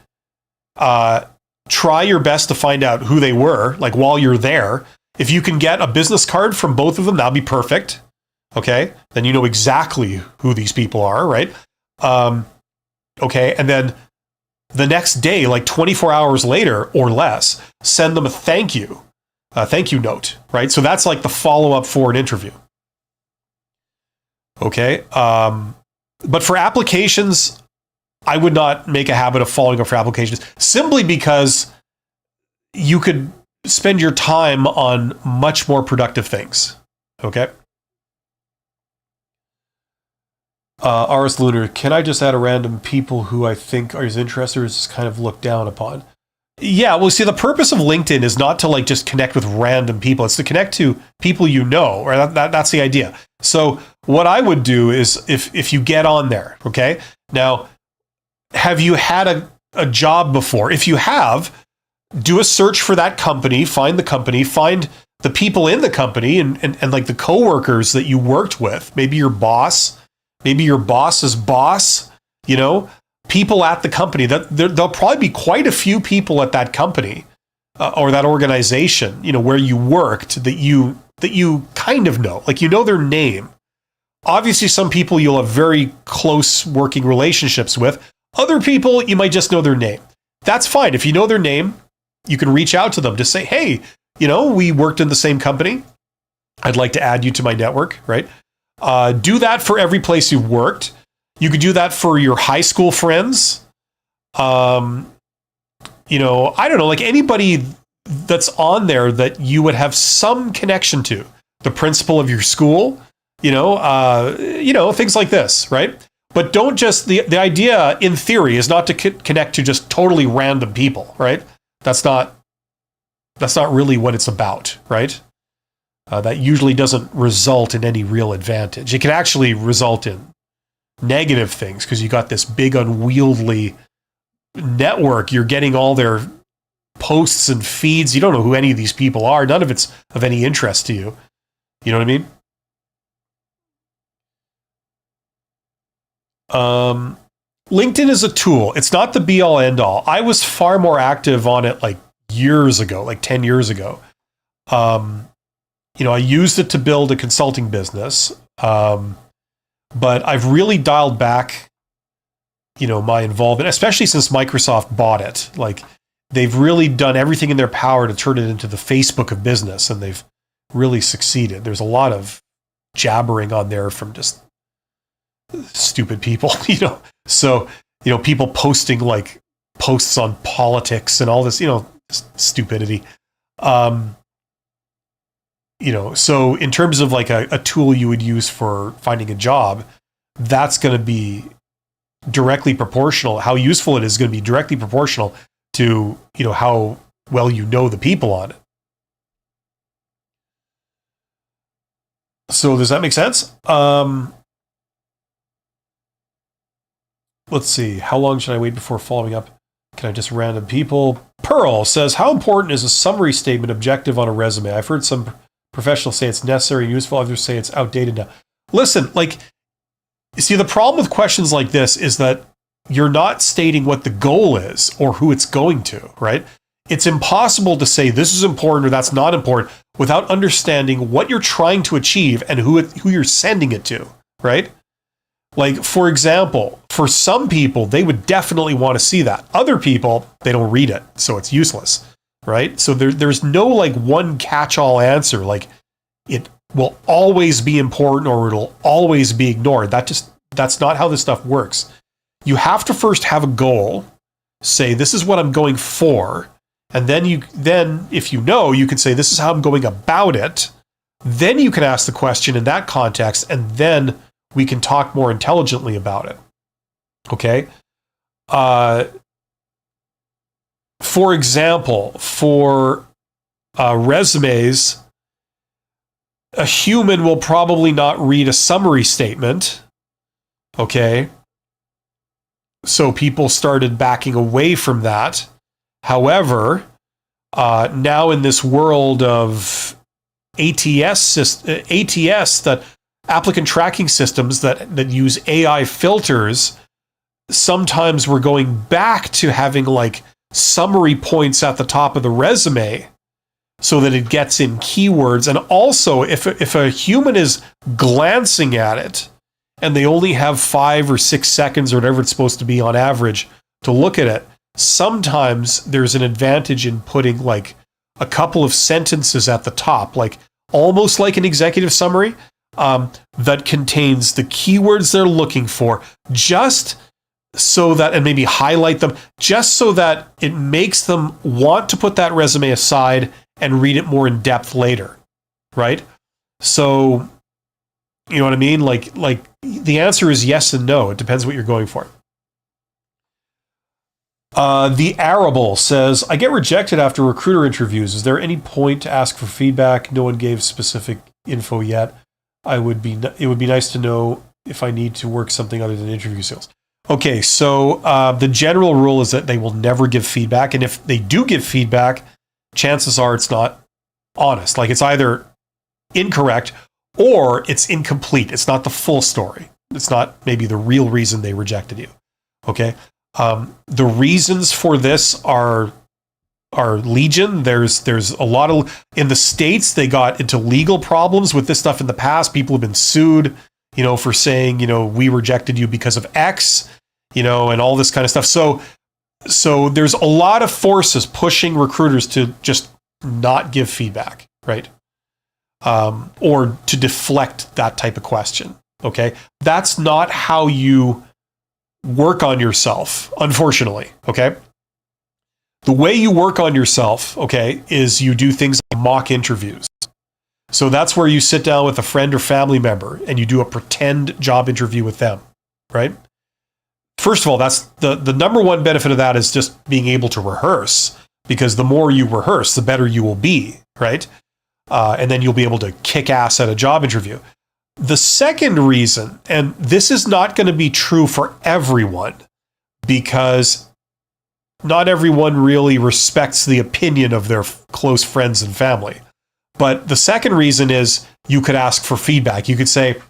try your best to find out who they were, like while you're there. If you can get a business card from both of them, that'd be perfect. Okay, then you know exactly who these people are, right? Okay, and then the next day, like 24 hours later or less, send them a thank you note, right? So that's like the follow-up for an interview. Okay, but for applications, I would not make a habit of following up for applications, simply because you could spend your time on much more productive things. Okay. RS Lunar, can I just add a random people who I think are interested or is kind of looked down upon? Yeah, well, see, the purpose of LinkedIn is not to just connect with random people. It's to connect to people you know, or that's the idea. So what I would do is if you get on there, okay? Now, have you had a job before? If you have, do a search for that company, find the people in the company and like the coworkers that you worked with, maybe your boss, maybe your boss's boss, people at the company. There'll probably be quite a few people at that company or that organization, where you worked that you kind of know, like their name. Obviously, some people you'll have very close working relationships with. Other people, you might just know their name. That's fine. If you know their name, you can reach out to them to say, hey, we worked in the same company. I'd like to add you to my network, right? Do that for every place you've worked. You could do that for your high school friends. I don't know, like anybody that's on there that you would have some connection to. The principal of your school, things like this, right? But don't just, the idea in theory is not to connect to just totally random people, right? That's not really what it's about, right? That usually doesn't result in any real advantage. It can actually result in negative things because you got this big unwieldy network. You're getting all their posts and feeds. You don't know who any of these people are. None of it's of any interest to you. You know what I mean? LinkedIn is a tool. It's not the be all end all. I was far more active on it like years ago, like 10 years ago. I used it to build a consulting business. but I've really dialed back, my involvement, especially since Microsoft bought it. Like, they've really done everything in their power to turn it into the Facebook of business, and they've really succeeded. There's a lot of jabbering on there from just stupid people, So, people posting like posts on politics and all this, stupidity. So in terms of like a tool you would use for finding a job, that's going to be directly proportional. How useful it is going to be directly proportional to, how well the people on it. So does that make sense? Let's see. How long should I wait before following up? Can I just random people? Pearl says, how important is a summary statement objective on a resume? I've heard some professionals say it's necessary and useful. Others say it's outdated now. Listen, see, the problem with questions like this is that you're not stating what the goal is or who it's going to, right? It's impossible to say this is important or that's not important without understanding what you're trying to achieve and who you're sending it to, right? Like, for example, for some people, they would definitely want to see that. Other people, they don't read it, so it's useless, right? So there's no like one catch-all answer, like it will always be important or it'll always be ignored. That's not how this stuff works. You have to first have a goal, say this is what I'm going for, and then if you can say this is how I'm going about it. Then you can ask the question in that context, and then we can talk more intelligently about it. Okay? For example, for resumes, a human will probably not read a summary statement. Okay? So people started backing away from that. However, now in this world of ATS, that applicant tracking systems that use AI filters, sometimes we're going back to having like summary points at the top of the resume so that it gets in keywords. And also, if a human is glancing at it and they only have 5 or 6 seconds or whatever it's supposed to be on average to look at it, sometimes there's an advantage in putting like a couple of sentences at the top, like almost like an executive summary, that contains the keywords they're looking for, just so that, and maybe highlight them, just so that it makes them want to put that resume aside and read it more in depth later, right? So, you know what I mean? Like the answer is yes and no. It depends what you're going for. The Arable says, I get rejected after recruiter interviews. Is there any point to ask for feedback? No one gave specific info yet. It would be nice to know if I need to work something other than interview skills. Okay, so the general rule is that they will never give feedback. And if they do give feedback, chances are it's not honest. Like, it's either incorrect or it's incomplete. It's not the full story. It's not maybe the real reason they rejected you. Okay? The reasons for this are legion. There's a lot of, in the States, they got into legal problems with this stuff in the past. People have been sued, for saying, we rejected you because of X, and all this kind of stuff. So there's a lot of forces pushing recruiters to just not give feedback, right? Or to deflect that type of question. Okay. That's not how you work on yourself, unfortunately. Okay. The way you work on yourself, okay, is you do things like mock interviews. So that's where you sit down with a friend or family member and you do a pretend job interview with them, right? First of all, that's the number one benefit of that is just being able to rehearse, because the more you rehearse, the better you will be, right? And then you'll be able to kick ass at a job interview. The second reason, and this is not going to be true for everyone, because not everyone really respects the opinion of their close friends and family. But the second reason is you could ask for feedback. You could say,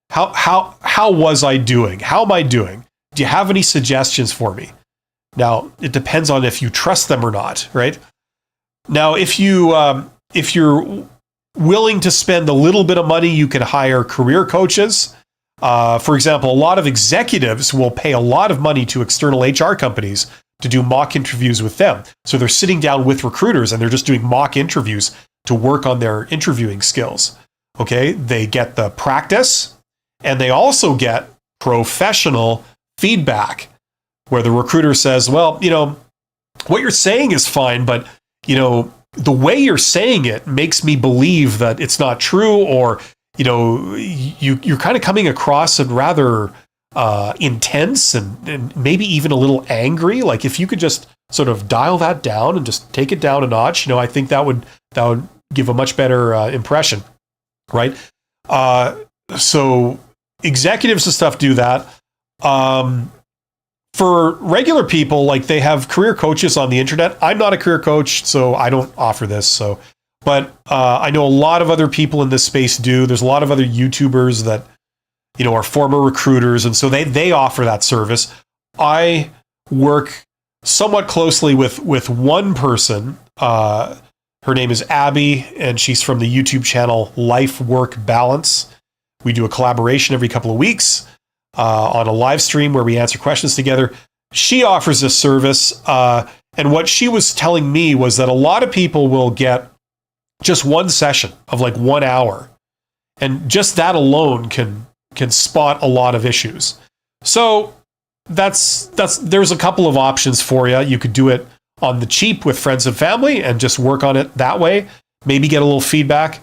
how was I doing? How am I doing? Do you have any suggestions for me? Now, it depends on if you trust them or not, right? Now, if you're willing to spend a little bit of money, you can hire career coaches. For example, a lot of executives will pay a lot of money to external HR companies to do mock interviews with them. So they're sitting down with recruiters and they're just doing mock interviews to work on their interviewing skills. Okay, they get the practice and they also get professional feedback where the recruiter says, well, what you're saying is fine, but, the way you're saying it makes me believe that it's not true, or, you're kind of coming across as rather intense and maybe even a little angry. Like if you could just sort of dial that down and just take it down a notch, I think that would give a much better impression, right? So executives and stuff do that. For regular people, like they have career coaches on the internet. I'm not a career coach, so I don't offer this. But I know a lot of other people in this space do. There's a lot of other YouTubers that, are former recruiters, and so they offer that service. I work somewhat closely with one person. Her name is Abby, and she's from the YouTube channel Life Work Balance. We do a collaboration every couple of weeks on a live stream where we answer questions together. She offers this service, and what she was telling me was that a lot of people will get just one session of like 1 hour, and just that alone can spot a lot of issues. So there's a couple of options for you. You could do it on the cheap with friends and family and just work on it that way, maybe get a little feedback.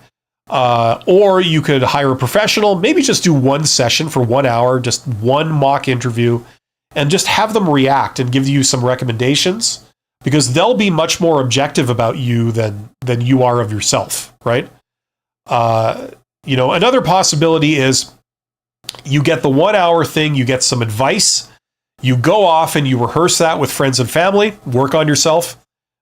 Or you could hire a professional, maybe just do one session for 1 hour, just one mock interview, and just have them react and give you some recommendations, because they'll be much more objective about you than you are of yourself, right? Another possibility is you get the 1 hour thing, you get some advice, you go off and you rehearse that with friends and family, work on yourself,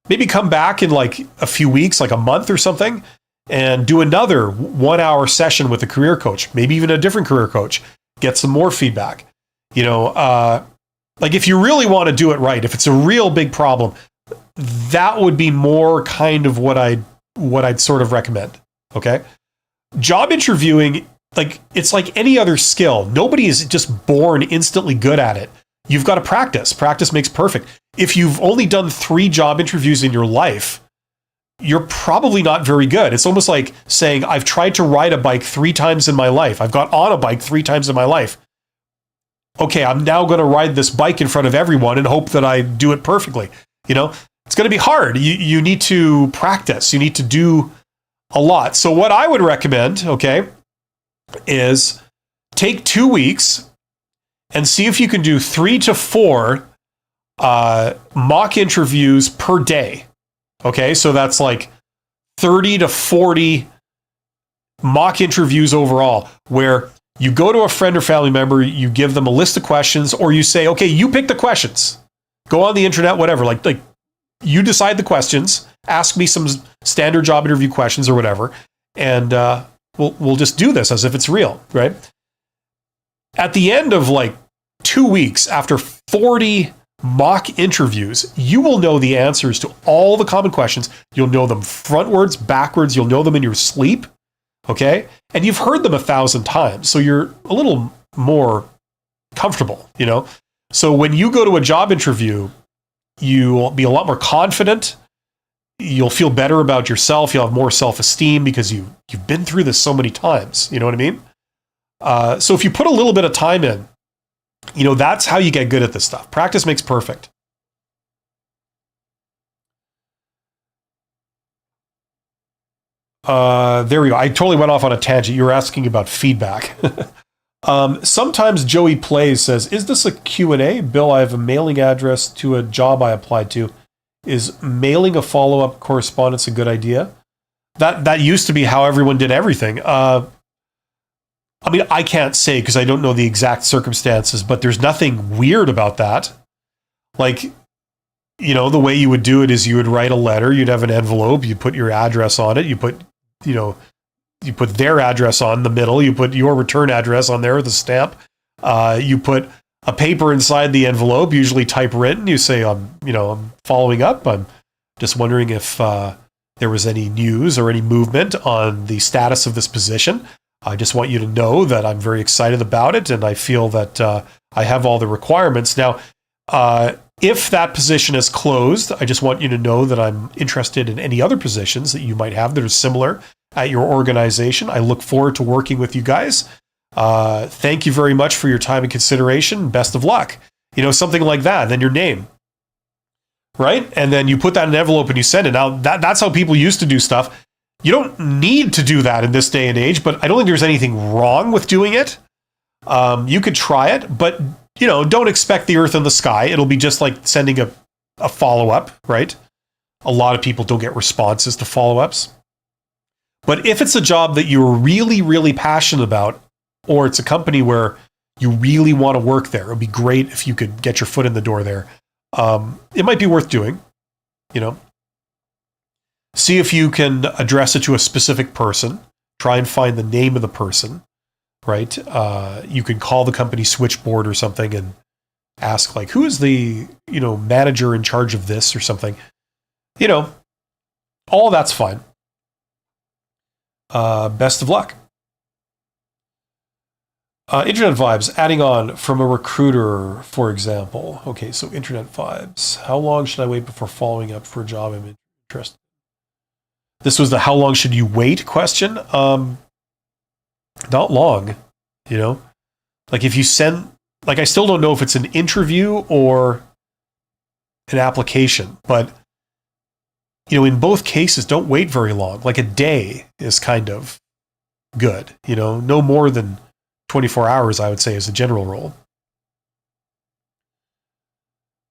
maybe come back in like a few weeks, like a month or something, and do another 1 hour session with a career coach, maybe even a different career coach, get some more feedback. Like if you really want to do it right, if it's a real big problem, that would be more kind of what I'd sort of recommend. Okay. Job interviewing, like it's like any other skill. Nobody is just born instantly good at it. You've got to practice. Practice makes perfect. If you've only done 3 job interviews in your life, you're probably not very good. It's almost like saying, I've tried to ride a bike 3 times in my life. I've got on a bike 3 times in my life. Okay, I'm now going to ride this bike in front of everyone and hope that I do it perfectly. It's going to be hard. You need to practice. You need to do a lot. So what I would recommend, okay, is take 2 weeks and see if you can do 3 to 4 mock interviews per day. Okay, so that's like 30 to 40 mock interviews overall, where you go to a friend or family member, you give them a list of questions, or you say, okay, you pick the questions. Go on the internet, whatever. Like you decide the questions, ask me some standard job interview questions or whatever, and we'll just do this as if it's real, right? At the end of like 2 weeks, after 40 mock interviews, you will know the answers to all the common questions. You'll know them frontwards, backwards. You'll know them in your sleep. Okay. And you've heard them 1,000 times. So you're a little more comfortable, So when you go to a job interview, you'll be a lot more confident. You'll feel better about yourself. You'll have more self-esteem because you've been through this so many times. You know what I mean? So if you put a little bit of time in, that's how you get good at this stuff. Practice makes perfect. There we go. I totally went off on a tangent. You were asking about feedback. Sometimes Joey Plays says, is this a Q&A? Bill, I have a mailing address to a job I applied to. Is mailing a follow-up correspondence a good idea? That used to be how everyone did everything. I can't say because I don't know the exact circumstances, but there's nothing weird about that. Like, the way you would do it is you would write a letter, you'd have an envelope, you put your address on it, you put their address on the middle, you put your return address on there with a stamp, you put a paper inside the envelope, usually typewritten, you say, I'm following up, I'm just wondering if there was any news or any movement on the status of this position. I just want you to know that I'm very excited about it, and I feel that I have all the requirements. Now, if that position is closed, I just want you to know that I'm interested in any other positions that you might have that are similar at your organization. I look forward to working with you guys. Thank you very much for your time and consideration. Best of luck. Something like that. Then your name. Right? And then you put that in an envelope and you send it. Now, that's how people used to do stuff. You don't need to do that in this day and age, but I don't think there's anything wrong with doing it. You could try it, but don't expect the earth and the sky. It'll be just like sending a follow-up, right? A lot of people don't get responses to follow-ups. But if it's a job that you're really, really passionate about, or it's a company where you really want to work there, it would be great if you could get your foot in the door there. It might be worth doing, See if you can address it to a specific person. Try and find the name of the person, right? You can call the company switchboard or something and ask, like, who is the, manager in charge of this or something. All that's fine. Best of luck. Internet vibes, adding on from a recruiter, for example. Okay, so internet vibes. How long should I wait before following up for a job I'm interested in? This was the how long should you wait question. Not long, Like if you send, like I still don't know if it's an interview or an application, but in both cases, don't wait very long. Like a day is kind of good, no more than 24 hours, I would say, is a general rule.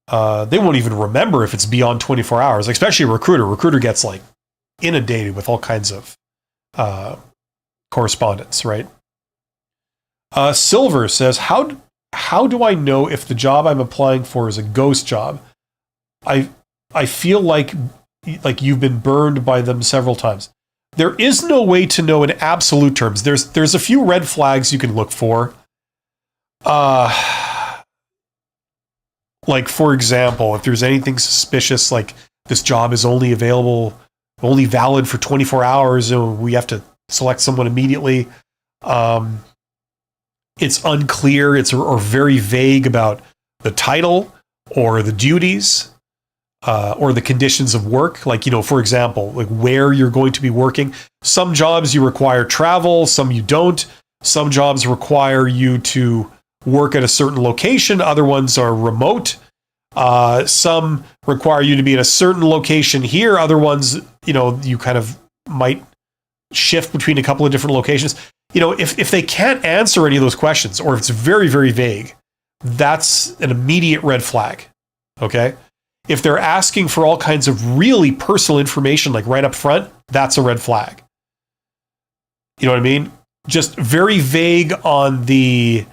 They won't even remember if it's beyond 24 hours, especially a recruiter. Recruiter gets like inundated with all kinds of correspondence, right? Silver says, how do I know if the job I'm applying for is a ghost job? I feel like you've been burned by them several times. There is no way to know in absolute terms. There's a few red flags you can look for. Like, for example, if there's anything suspicious, like this job is only valid for 24 hours, and we have to select someone immediately. It's unclear, or very vague about the title or the duties. Or the conditions of work, like, for example, like where you're going to be working. Some jobs you require travel, some you don't. Some jobs require you to work at a certain location, other ones are remote. Some require you to be at a certain location here, other ones, you kind of might shift between a couple of different locations. If they can't answer any of those questions, or if it's very, very vague, that's an immediate red flag, okay? If they're asking for all kinds of really personal information, like right up front, that's a red flag. You know what I mean? Just very vague on the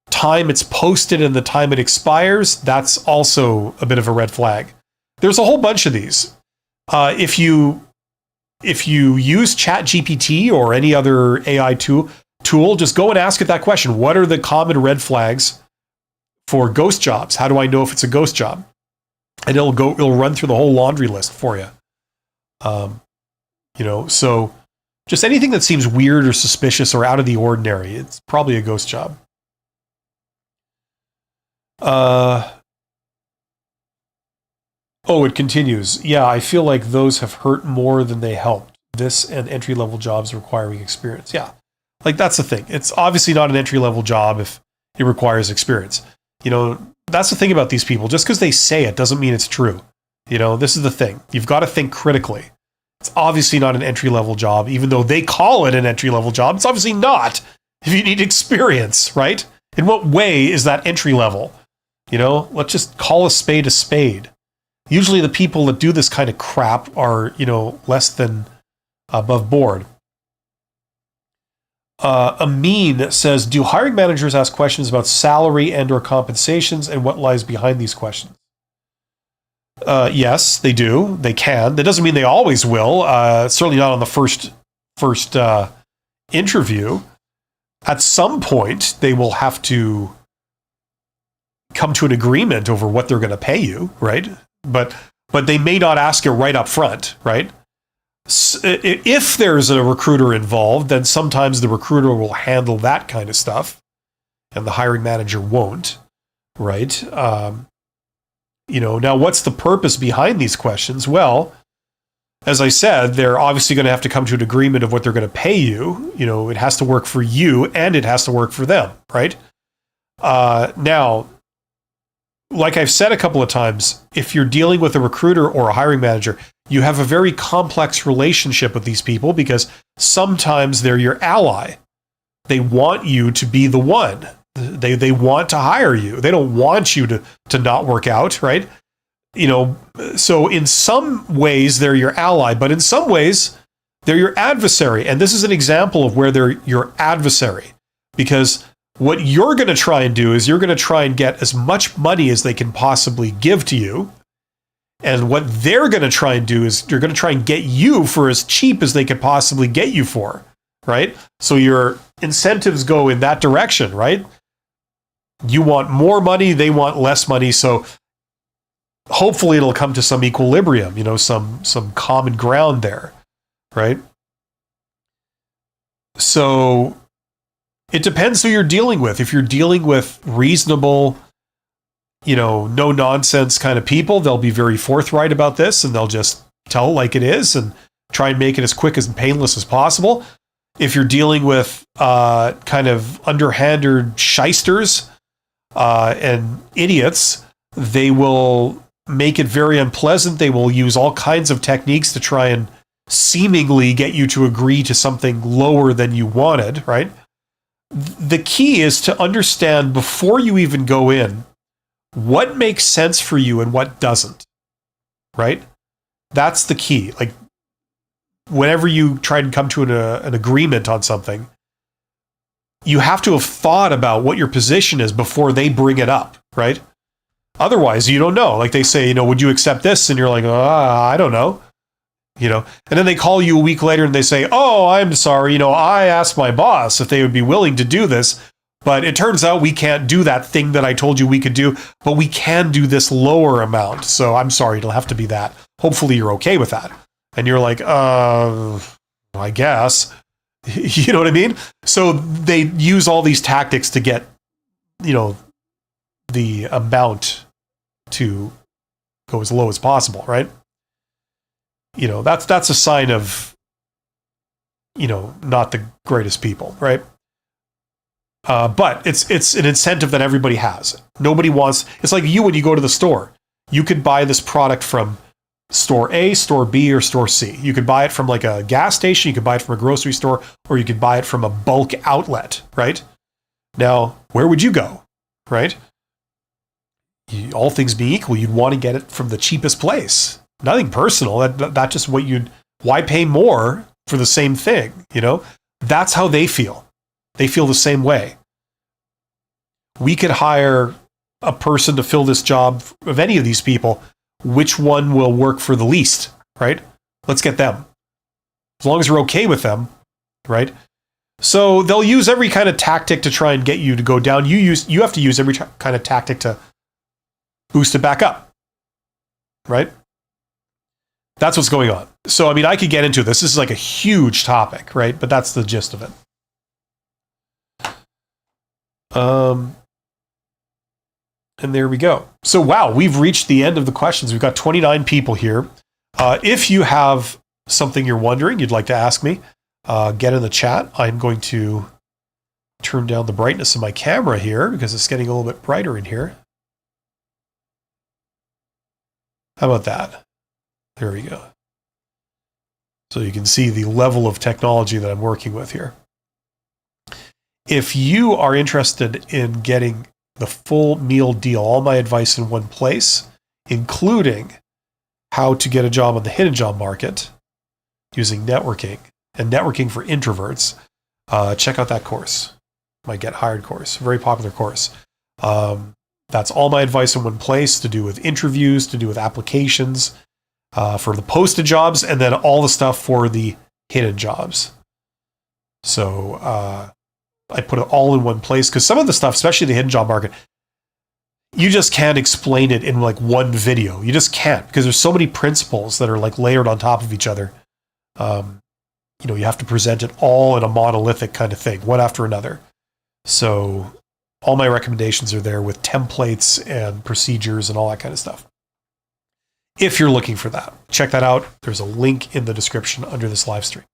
time it's posted and the time it expires, that's also a bit of a red flag. There's a whole bunch of these. If you use ChatGPT or any other AI tool, just go and ask it that question. What are the common red flags for ghost jobs? How do I know if it's a ghost job? And it'll run through the whole laundry list for you. So just anything that seems weird or suspicious or out of the ordinary, it's probably a ghost job. It continues. Yeah, I feel like those have hurt more than they helped. This and entry-level jobs requiring experience. Yeah, like that's the thing. It's obviously not an entry-level job if it requires experience. That's the thing about these people. Just because they say it doesn't mean it's true. This is the thing. You've got to think critically. It's obviously not an entry-level job, even though they call it an entry-level job. It's obviously not if you need experience, right? In what way is that entry-level? Let's just call a spade a spade. Usually the people that do this kind of crap are, less than above board. Amin says, do hiring managers ask questions about salary and or compensations and what lies behind these questions? Yes, they do. They can. That doesn't mean they always will. Certainly not on the first interview. At some point, they will have to come to an agreement over what they're going to pay you, right? But they may not ask it right up front, right? If there's a recruiter involved, then sometimes the recruiter will handle that kind of stuff, and the hiring manager won't, right? Now what's the purpose behind these questions? Well, as I said, they're obviously going to have to come to an agreement of what they're going to pay you. It has to work for you and it has to work for them, right? Now, like I've said a couple of times, if you're dealing with a recruiter or a hiring manager, you have a very complex relationship with these people because sometimes they're your ally. They want you to be the one. They want to hire you. They don't want you to not work out, right? So in some ways they're your ally, but in some ways they're your adversary. And this is an example of where they're your adversary, because what you're going to try and do is you're going to try and get as much money as they can possibly give to you. And what they're going to try and do is they're going to try and get you for as cheap as they could possibly get you for, right? So your incentives go in that direction, right? You want more money, they want less money. So hopefully it'll come to some equilibrium, some common ground there, right? So it depends who you're dealing with. If you're dealing with reasonable, no nonsense kind of people, they'll be very forthright about this and they'll just tell it like it is and try and make it as quick and painless as possible. If you're dealing with kind of underhanded shysters and idiots, they will make it very unpleasant. They will use all kinds of techniques to try and seemingly get you to agree to something lower than you wanted, right? The key is to understand before you even go in what makes sense for you and what doesn't, right? That's the key. Like, whenever you try and come to an agreement on something, you have to have thought about what your position is before they bring it up, right? Otherwise, you don't know. Like they say, would you accept this? And you're like, I don't know. And then they call you a week later and they say, oh, I'm sorry. I asked my boss if they would be willing to do this, but it turns out we can't do that thing that I told you we could do, but we can do this lower amount. So I'm sorry, it'll have to be that. Hopefully you're okay with that. And you're like, I guess. You know what I mean? So they use all these tactics to get, the amount to go as low as possible, right? That's a sign of, not the greatest people, right? But it's an incentive that everybody has. Nobody wants, it's like you when you go to the store. You could buy this product from store A, store B, or store C. You could buy it from like a gas station, you could buy it from a grocery store, or you could buy it from a bulk outlet, right? Now, where would you go, right? All things being equal, you'd want to get it from the cheapest place. Nothing personal. That's just why pay more for the same thing, That's how they feel. They feel the same way. We could hire a person to fill this job of any of these people. Which one will work for the least, right? Let's get them. As long as you're okay with them, right? So they'll use every kind of tactic to try and get you to go down. You have to use every kind of tactic to boost it back up, right? That's what's going on. So, I could get into this. This is like a huge topic, right? But that's the gist of it. And there we go. So, wow, we've reached the end of the questions. We've got 29 people here. If you have something you're wondering, you'd like to ask me, get in the chat. I'm going to turn down the brightness of my camera here because it's getting a little bit brighter in here. How about that? There we go. So you can see the level of technology that I'm working with here. If you are interested in getting the full meal deal, all my advice in one place, including how to get a job on the hidden job market using networking and networking for introverts, check out that course, my Get Hired course, very popular course. That's all my advice in one place, to do with interviews, to do with applications, for the posted jobs, and then all the stuff for the hidden jobs. So I put it all in one place because some of the stuff, especially the hidden job market, you just can't explain it in like one video. You just can't, because there's so many principles that are like layered on top of each other You have to present it all in a monolithic kind of thing, one after another. So all my recommendations are there with templates and procedures and all that kind of stuff. If you're looking for that, check that out. There's a link in the description under this live stream.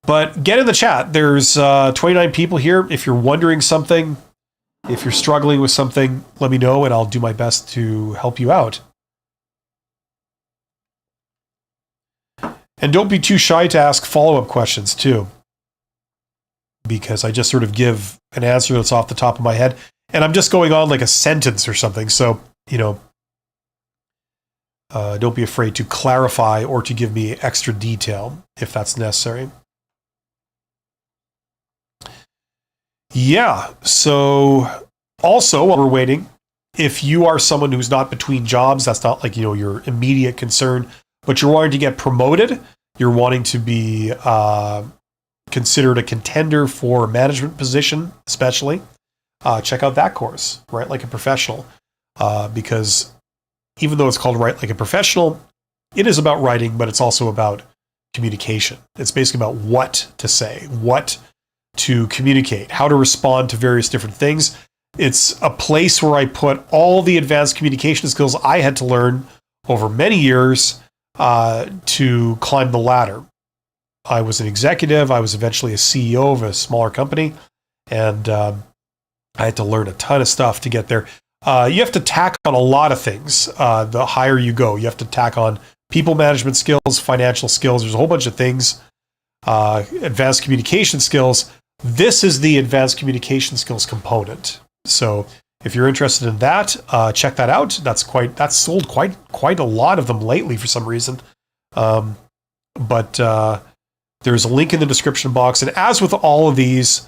But get in the chat. There's 29 people here. If you're wondering something, if you're struggling with something, let me know and I'll do my best to help you out. And don't be too shy to ask follow-up questions too, because I just sort of give an answer that's off the top of my head, and I'm just going on like a sentence or something. So, don't be afraid to clarify or to give me extra detail if that's necessary. Yeah, so also while we're waiting, if you are someone who's not between jobs, that's not like, your immediate concern, but you're wanting to get promoted, you're wanting to be considered a contender for a management position, especially, check out that course, Write Like a Professional. Because even though it's called Write Like a Professional, it is about writing, but it's also about communication. It's basically about what to say, what to communicate, how to respond to various different things. It's a place where I put all the advanced communication skills I had to learn over many years to climb the ladder. I was an executive. I was eventually a CEO of a smaller company, and I had to learn a ton of stuff to get there. You have to tack on a lot of things. The higher you go, you have to tack on people management skills, financial skills. There's a whole bunch of things. Advanced communication skills. This is the advanced communication skills component. So if you're interested in that, check that out. That's sold quite a lot of them lately for some reason. But there's a link in the description box. And as with all of these,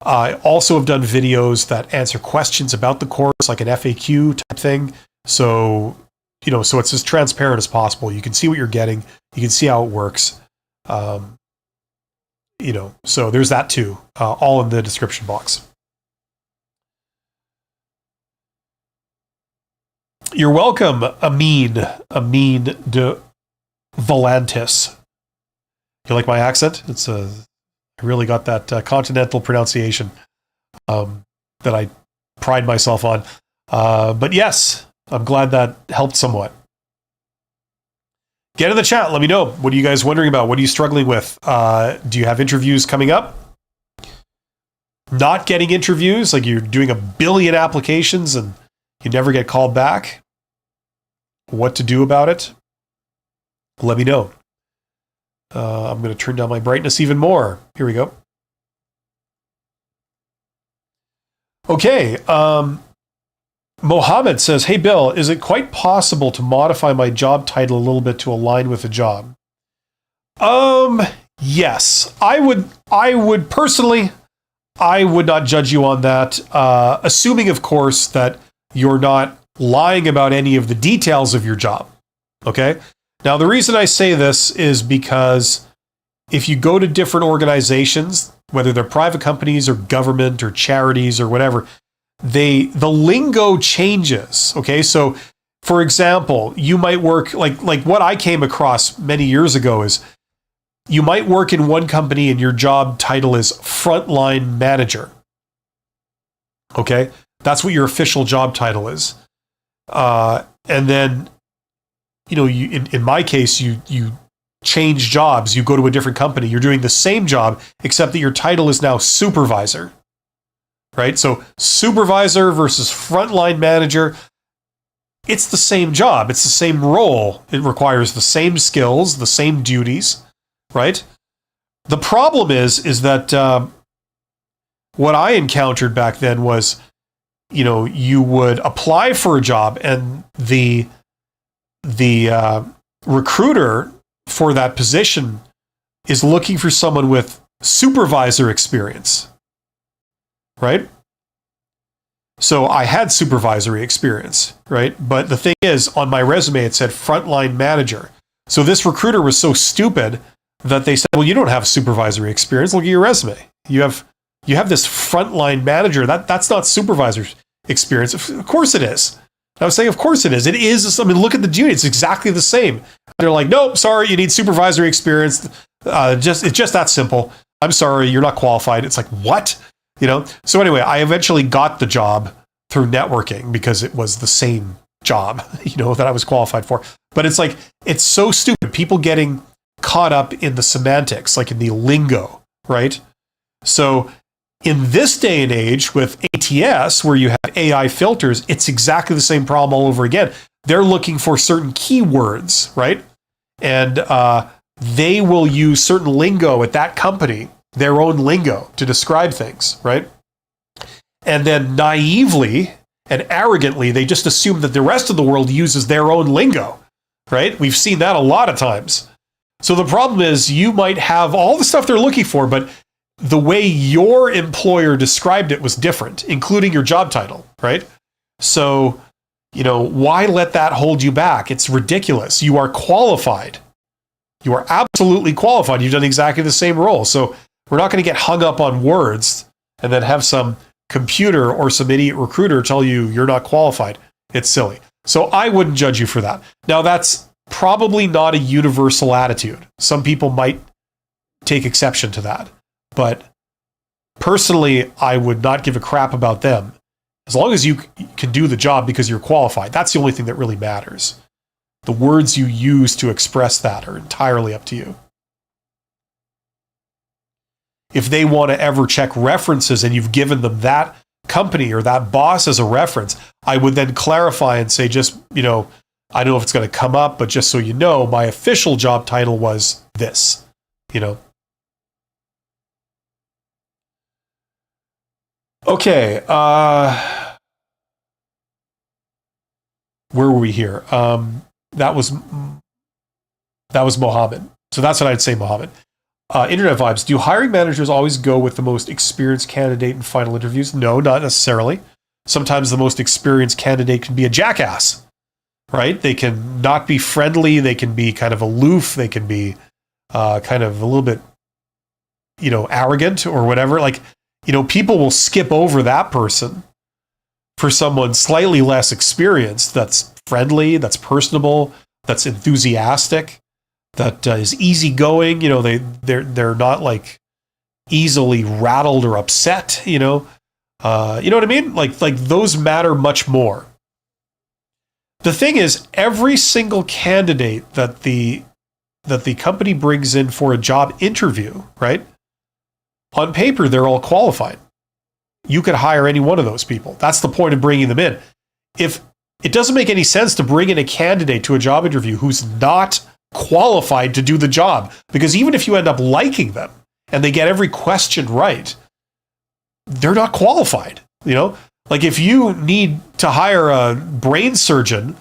I also have done videos that answer questions about the course, like an FAQ type thing. So, so it's as transparent as possible. You can see what you're getting. You can see how it works. So there's that too, all in the description box. You're welcome, Amin de Volantis. You like my accent? I really got that continental pronunciation that I pride myself on. But yes, I'm glad that helped somewhat. Get in the chat. Let me know. What are you guys wondering about? What are you struggling with? Do you have interviews coming up? Not getting interviews, like you're doing a billion applications and you never get called back? What to do about it? Let me know. I'm going to turn down my brightness even more. Here we go. Okay. Mohammed says, "Hey Bill, is it quite possible to modify my job title a little bit to align with the job?" Yes. I would personally, I would not judge you on that, assuming, of course, that you're not lying about any of the details of your job. Okay? Now, the reason I say this is because if you go to different organizations, whether they're private companies or government or charities or whatever, the lingo changes. Okay? So, for example, you might work, like what I came across many years ago is you might work in one company and your job title is frontline manager. Okay? That's what your official job title is. And then, in my case, you change jobs, you go to a different company, you're doing the same job, except that your title is now supervisor, right? So supervisor versus frontline manager, it's the same job, it's the same role. It requires the same skills, the same duties, right? The problem is that what I encountered back then was, you would apply for a job and the recruiter for that position is looking for someone with supervisor experience, right? So I had supervisory experience, right? But the thing is, on my resume, it said frontline manager. So this recruiter was so stupid that they said, well, you don't have supervisory experience. Look at your resume. You have this frontline manager. That's not supervisor experience. Of course it is. I was saying, of course it is. It is. I mean, look at the duty. It's exactly the same. They're like, nope, sorry, you need supervisory experience. It's just that simple. I'm sorry, you're not qualified. It's like, what? So anyway, I eventually got the job through networking because it was the same job, that I was qualified for. But it's like, it's so stupid. People getting caught up in the semantics, like in the lingo, right? So in this day and age with ATS, where you have AI filters, it's exactly the same problem all over again. They're looking for certain keywords, right? And they will use certain lingo at that company, their own lingo, to describe things, right? And then naively and arrogantly, they just assume that the rest of the world uses their own lingo, right? We've seen that a lot of times. So the problem is you might have all the stuff they're looking for, but the way your employer described it was different, including your job title, right? So, why let that hold you back? It's ridiculous. You are qualified. You are absolutely qualified. You've done exactly the same role. So we're not going to get hung up on words and then have some computer or some idiot recruiter tell you you're not qualified. It's silly. So I wouldn't judge you for that. Now, that's probably not a universal attitude. Some people might take exception to that. But personally, I would not give a crap about them. As long as you can do the job because you're qualified, that's the only thing that really matters. The words you use to express that are entirely up to you. If they want to ever check references and you've given them that company or that boss as a reference, I would then clarify and say, just, I don't know if it's going to come up, but just so you know, my official job title was this, Okay, where were we here? That was Mohammed. So that's what I'd say, Mohammed. Internet vibes. Do hiring managers always go with the most experienced candidate in final interviews? No, not necessarily. Sometimes the most experienced candidate can be a jackass, right? They can not be friendly. They can be kind of aloof. They can be kind of a little bit, arrogant or whatever. Like, people will skip over that person for someone slightly less experienced that's friendly, that's personable, that's enthusiastic, that is easygoing. They're not like easily rattled or upset. You know what I mean? Like those matter much more. The thing is, every single candidate that the company brings in for a job interview, right? On paper, they're all qualified. You could hire any one of those people. That's the point of bringing them in. If it doesn't make any sense to bring in a candidate to a job interview who's not qualified to do the job, because even if you end up liking them and they get every question right, they're not qualified. Like if you need to hire a brain surgeon,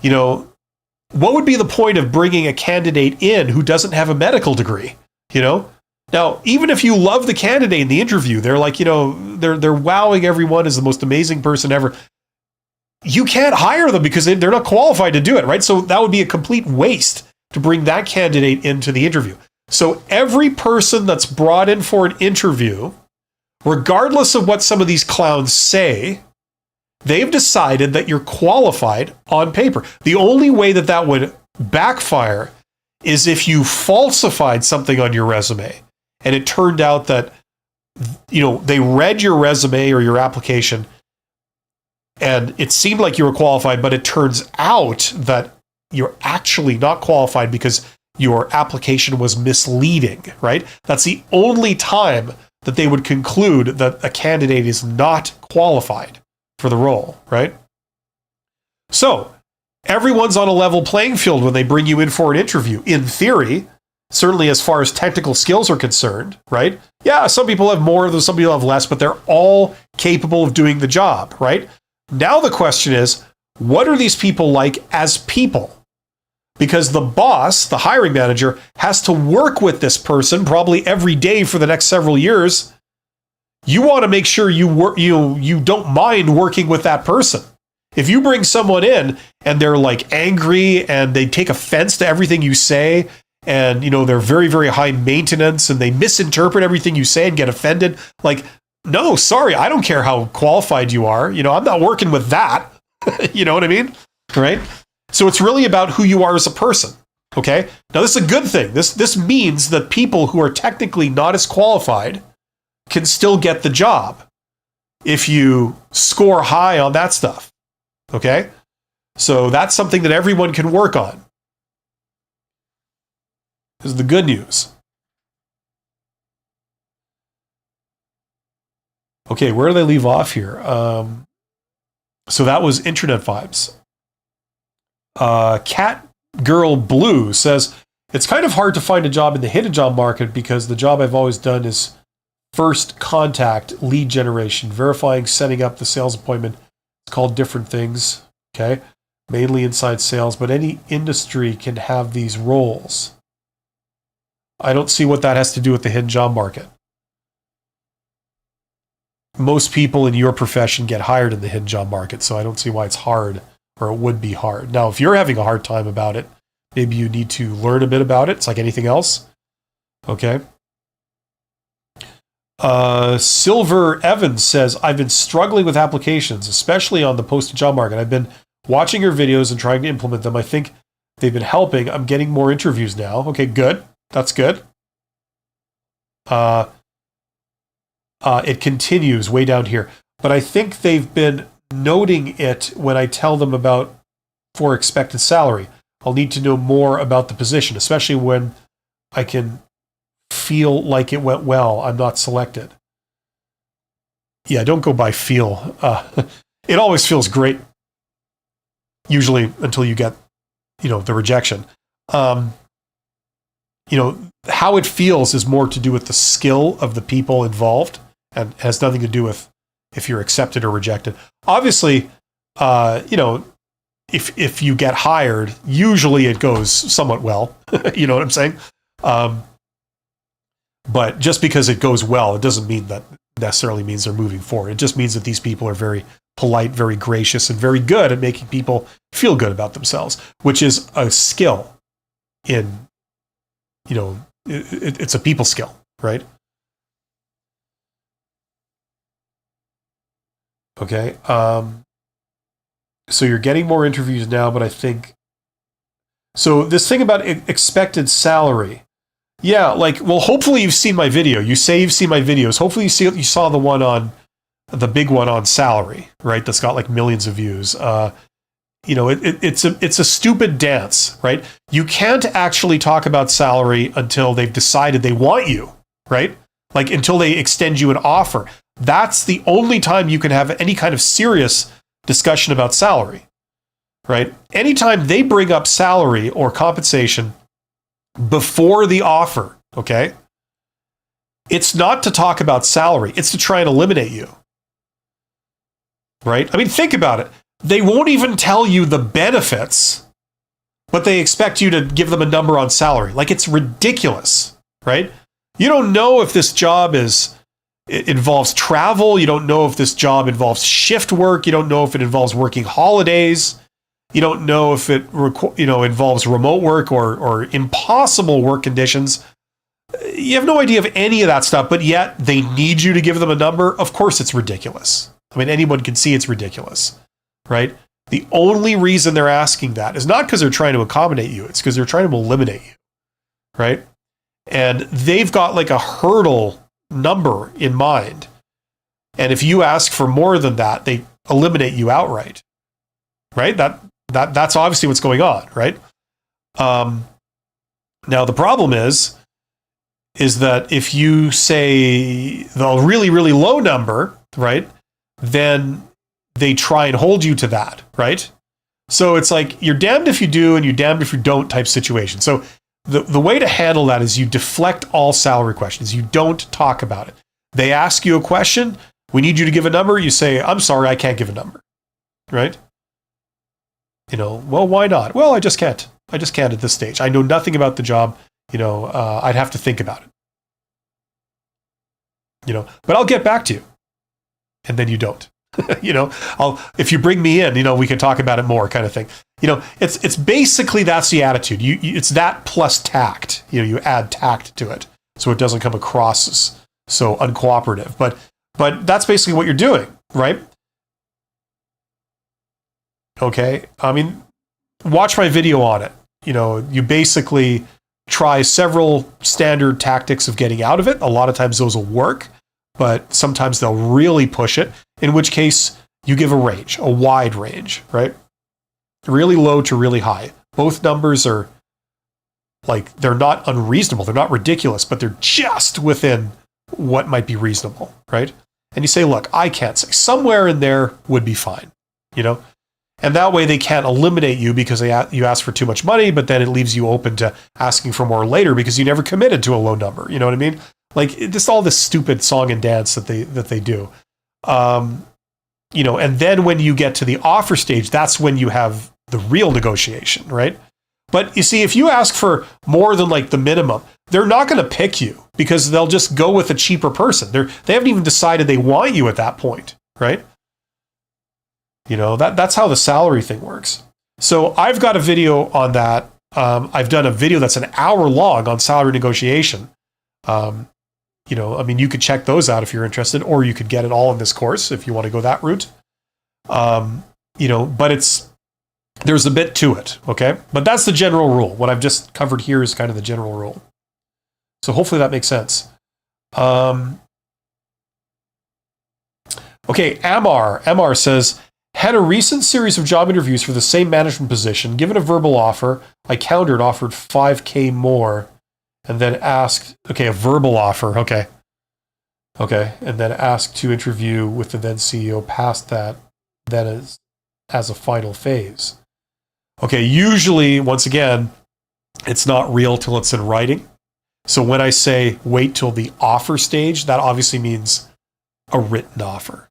what would be the point of bringing a candidate in who doesn't have a medical degree? Now, even if you love the candidate in the interview, they're like, they're wowing everyone as the most amazing person ever. You can't hire them because they're not qualified to do it, right? So that would be a complete waste to bring that candidate into the interview. So every person that's brought in for an interview, regardless of what some of these clowns say, they've decided that you're qualified on paper. The only way that would backfire is if you falsified something on your resume. And it turned out that, they read your resume or your application and it seemed like you were qualified, but it turns out that you're actually not qualified because your application was misleading, right? That's the only time that they would conclude that a candidate is not qualified for the role, right? So everyone's on a level playing field when they bring you in for an interview, in theory. Certainly as far as technical skills are concerned, right? Yeah, some people have more, some people have less, but they're all capable of doing the job, right? Now the question is, what are these people like as people? Because the boss, the hiring manager, has to work with this person probably every day for the next several years. You want to make sure you don't mind working with that person. If you bring someone in and they're like angry and they take offense to everything you say, and they're very, very high maintenance and they misinterpret everything you say and get offended, like, no, sorry, I don't care how qualified you are. I'm not working with that. You know what I mean? Right? So it's really about who you are as a person. Okay? Now, this is a good thing. This means that people who are technically not as qualified can still get the job if you score high on that stuff. Okay? So that's something that everyone can work on. This is the good news. Okay, where do they leave off here? So that was Internet Vibes. Cat Girl Blue says, it's kind of hard to find a job in the hidden job market because the job I've always done is first contact lead generation, verifying, setting up the sales appointment. It's called different things, okay? Mainly inside sales, but any industry can have these roles. I don't see what that has to do with the hidden job market. Most people in your profession get hired in the hidden job market, so I don't see why it's hard, or it would be hard. Now, if you're having a hard time about it, maybe you need to learn a bit about it. It's like anything else. Okay. Silver Evans says, I've been struggling with applications, especially on the posted job market. I've been watching your videos and trying to implement them. I think they've been helping. I'm getting more interviews now. Okay, good. That's good. It continues way down here. But I think they've been noting it when I tell them about for expected salary. I'll need to know more about the position, especially when I can feel like it went well. I'm not selected. Yeah, don't go by feel. It always feels great, usually until you get, the rejection. How it feels is more to do with the skill of the people involved and has nothing to do with if you're accepted or rejected. Obviously, if you get hired, usually it goes somewhat well. You know what I'm saying? But just because it goes well, it doesn't mean that necessarily means they're moving forward. It just means that these people are very polite, very gracious, and very good at making people feel good about themselves, which is a skill in, it's a people skill, right? Okay. So you're getting more interviews now, but I think, so this thing about expected salary. Yeah, hopefully you've seen my video. You say you've seen my videos. Hopefully you saw the big one on salary, right? That's got millions of views. It's a stupid dance, right? You can't actually talk about salary until they've decided they want you, right? Until they extend you an offer. That's the only time you can have any kind of serious discussion about salary, right? Anytime they bring up salary or compensation before the offer, okay? It's not to talk about salary. It's to try and eliminate you, right? I mean, think about it. They won't even tell you the benefits, but they expect you to give them a number on salary. It's ridiculous, right? You don't know if this job it involves travel. You don't know if this job involves shift work. You don't know if it involves working holidays. You don't know if it involves remote work or impossible work conditions. You have no idea of any of that stuff, but yet they need you to give them a number. Of course, it's ridiculous. I mean, anyone can see it's ridiculous, right? The only reason they're asking that is not because they're trying to accommodate you. It's because they're trying to eliminate you, right? And they've got a hurdle number in mind. And if you ask for more than that, they eliminate you outright, right? That's obviously what's going on, right? Now the problem is that if you say the really, really low number, right, then they try and hold you to that, right? So it's you're damned if you do and you're damned if you don't type situation. So the way to handle that is you deflect all salary questions. You don't talk about it. They ask you a question. We need you to give a number. You say, I'm sorry, I can't give a number, right? Well, why not? Well, I just can't. I just can't at this stage. I know nothing about the job. I'd have to think about it. But I'll get back to you. And then you don't. If you bring me in, we can talk about it more, kind of thing. It's basically that's the attitude. It's that plus tact. You add tact to it, so it doesn't come across as so uncooperative. But that's basically what you're doing, right? Okay. I mean, watch my video on it. you basically try several standard tactics of getting out of it. A lot of times those will work, but sometimes they'll really push it, in which case you give a range, a wide range, right? Really low to really high. Both numbers are like, they're not unreasonable. They're not ridiculous, but they're just within what might be reasonable, right? And you say, look, I can't say. Somewhere in there would be fine, And that way they can't eliminate you because you ask for too much money, but then it leaves you open to asking for more later because you never committed to a low number. You know what I mean? Like, just all this stupid song and dance that they do. And then when you get to the offer stage, that's when you have the real negotiation, right? But you see, if you ask for more than like the minimum, they're not going to pick you because they'll just go with a cheaper person. They haven't even decided they want you at that point, right? That's how the salary thing works. So I've got a video on that. I've done a video that's an hour long on salary negotiation. You could check those out if you're interested, or you could get it all in this course if you want to go that route. But there's a bit to it, okay? But that's the general rule. What I've just covered here is kind of the general rule. So hopefully that makes sense. Okay, Amar says, had a recent series of job interviews for the same management position. Given a verbal offer, I countered, offered $5,000 more, and then asked, a verbal offer, okay, and then asked to interview with the then CEO past that, then as a final phase. Okay, usually, once again, it's not real till it's in writing. So when I say wait till the offer stage, that obviously means a written offer.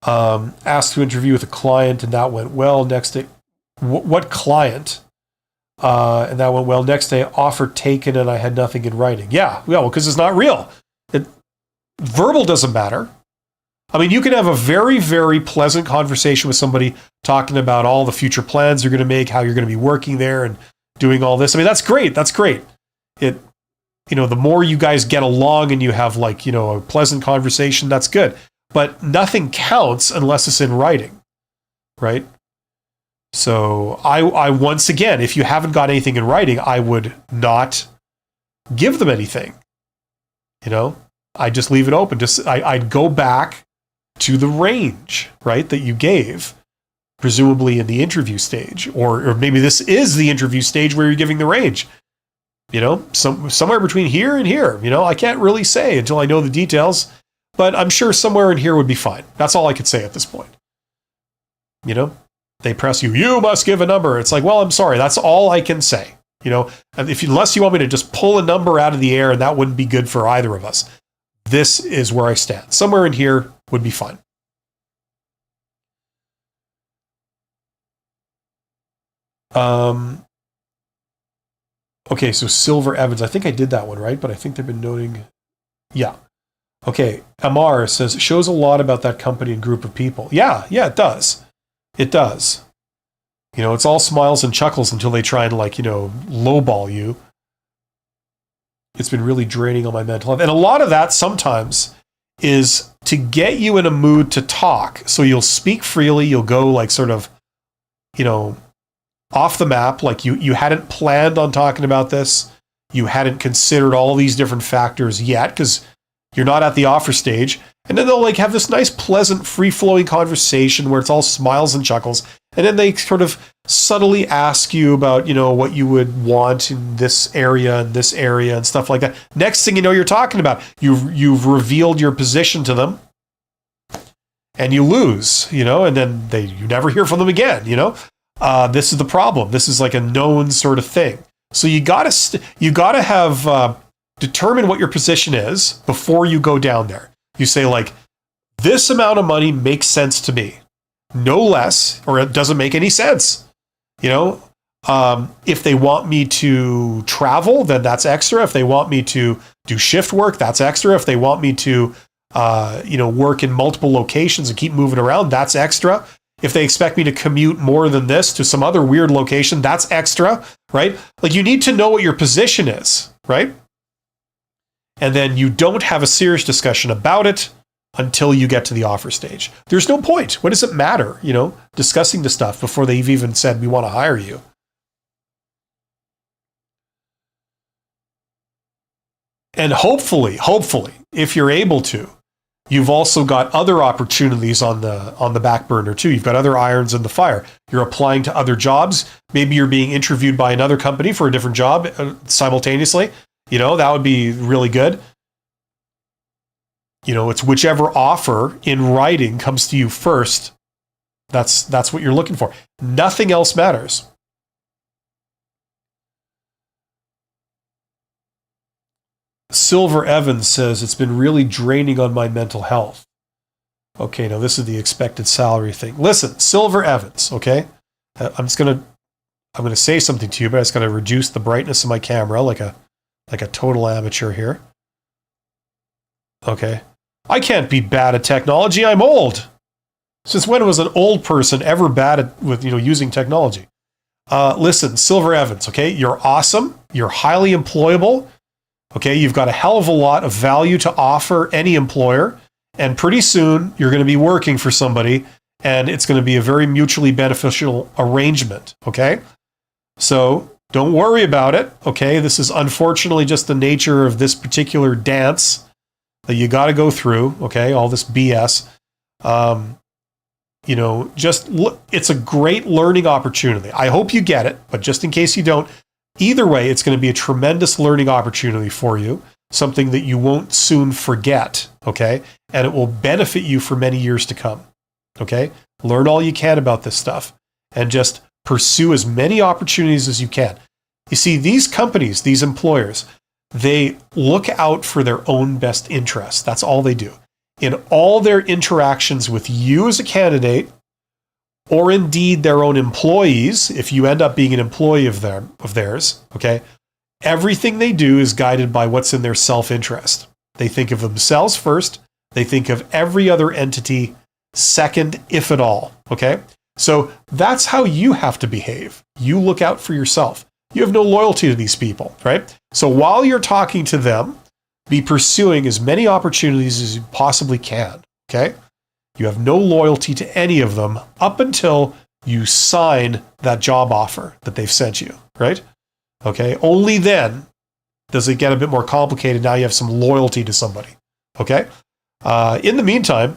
Asked to interview with a client, and that went well. Next day, what client? And that went well. Next day, offer taken, and I had nothing in writing. Yeah, well, because it's not real. Verbal doesn't matter. I mean, you can have a very, very pleasant conversation with somebody talking about all the future plans you're going to make, how you're going to be working there and doing all this. I mean, that's great. That's great. The more you guys get along and you have a pleasant conversation, that's good. But nothing counts unless it's in writing, right? So I once again, if you haven't got anything in writing, I would not give them anything. I just leave it open. I'd go back to the range, right, that you gave, presumably in the interview stage, or maybe this is the interview stage where you're giving the range. Somewhere between here and here. I can't really say until I know the details, but I'm sure somewhere in here would be fine. That's all I could say at this point. They press you must give a number. It's like, well, I'm sorry, that's all I can say. Unless you want me to just pull a number out of the air, and that wouldn't be good for either of us. This is where I stand. Somewhere in here would be fine. Okay, so Silver Evans. I think I did that one, right? But I think they've been noting. Yeah. Okay, Amar says, shows a lot about that company and group of people. Yeah, it does. It does. It's all smiles and chuckles until they try and lowball you. It's been really draining on my mental health. And a lot of that sometimes is to get you in a mood to talk. So you'll speak freely, you'll go off the map, like you hadn't planned on talking about this. You hadn't considered all these different factors yet because you're not at the offer stage. And then they'll have this nice, pleasant, free-flowing conversation where it's all smiles and chuckles. And then they sort of subtly ask you about, what you would want in this area and stuff like that. Next thing you know, you're talking about, you've revealed your position to them and you lose, and then you never hear from them again, This is the problem. This is like a known sort of thing. So you gotta have determine what your position is before you go down there. You say this amount of money makes sense to me, no less, or it doesn't make any sense. If they want me to travel, then that's extra. If they want me to do shift work, that's extra. If they want me to, work in multiple locations and keep moving around, that's extra. If they expect me to commute more than this to some other weird location, that's extra, right? You need to know what your position is, right? And then you don't have a serious discussion about it until you get to the offer stage. There's no point. What does it matter, discussing the stuff before they've even said, we want to hire you? And hopefully, if you're able to, you've also got other opportunities on the back burner too. You've got other irons in the fire. You're applying to other jobs. Maybe you're being interviewed by another company for a different job simultaneously. That would be really good. It's whichever offer in writing comes to you first. That's what you're looking for. Nothing else matters. Silver Evans says, it's been really draining on my mental health. Okay, now this is the expected salary thing. Listen, Silver Evans, okay? I'm going to say something to you, but it's going to reduce the brightness of my camera like a total amateur here. Okay. I can't be bad at technology. I'm old. Since when was an old person ever bad at using technology? Listen, Silver Evans, okay? You're awesome. You're highly employable. Okay, you've got a hell of a lot of value to offer any employer, and pretty soon you're going to be working for somebody, and it's going to be a very mutually beneficial arrangement, okay? So don't worry about it, okay? This is unfortunately just the nature of this particular dance that you got to go through, okay? All this BS. Just look, it's a great learning opportunity. I hope you get it, but just in case you don't, either way, it's going to be a tremendous learning opportunity for you, something that you won't soon forget, okay? And it will benefit you for many years to come, okay? Learn all you can about this stuff and just pursue as many opportunities as you can. You see, these companies, these employers, they look out for their own best interests. That's all they do. In all their interactions with you as a candidate, or indeed their own employees, if you end up being an employee of theirs, okay, everything they do is guided by what's in their self-interest. They think of themselves first. They think of every other entity second, if at all, okay? So that's how you have to behave. You look out for yourself. You have no loyalty to these people, right? So while you're talking to them, be pursuing as many opportunities as you possibly can, okay? You have no loyalty to any of them up until you sign that job offer that they've sent you, right? Okay, only then does it get a bit more complicated. Now you have some loyalty to somebody, okay? In the meantime,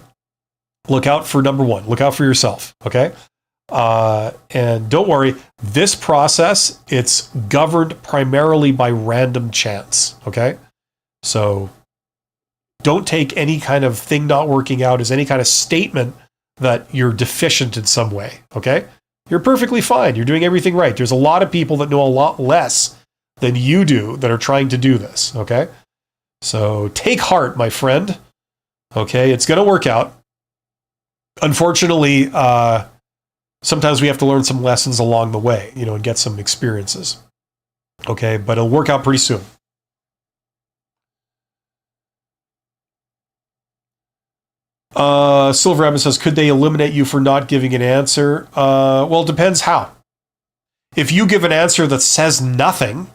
look out for number one. Look out for yourself, okay? And don't worry, this process, it's governed primarily by random chance, okay? So don't take any kind of thing not working out as any kind of statement that you're deficient in some way, okay? You're perfectly fine. You're doing everything right. There's a lot of people that know a lot less than you do that are trying to do this, okay? So take heart, my friend, okay? It's going to work out. Unfortunately, sometimes we have to learn some lessons along the way, and get some experiences, okay? But it'll work out pretty soon. Silver Evans says, could they eliminate you for not giving an answer? Well, it depends how. If you give an answer that says nothing,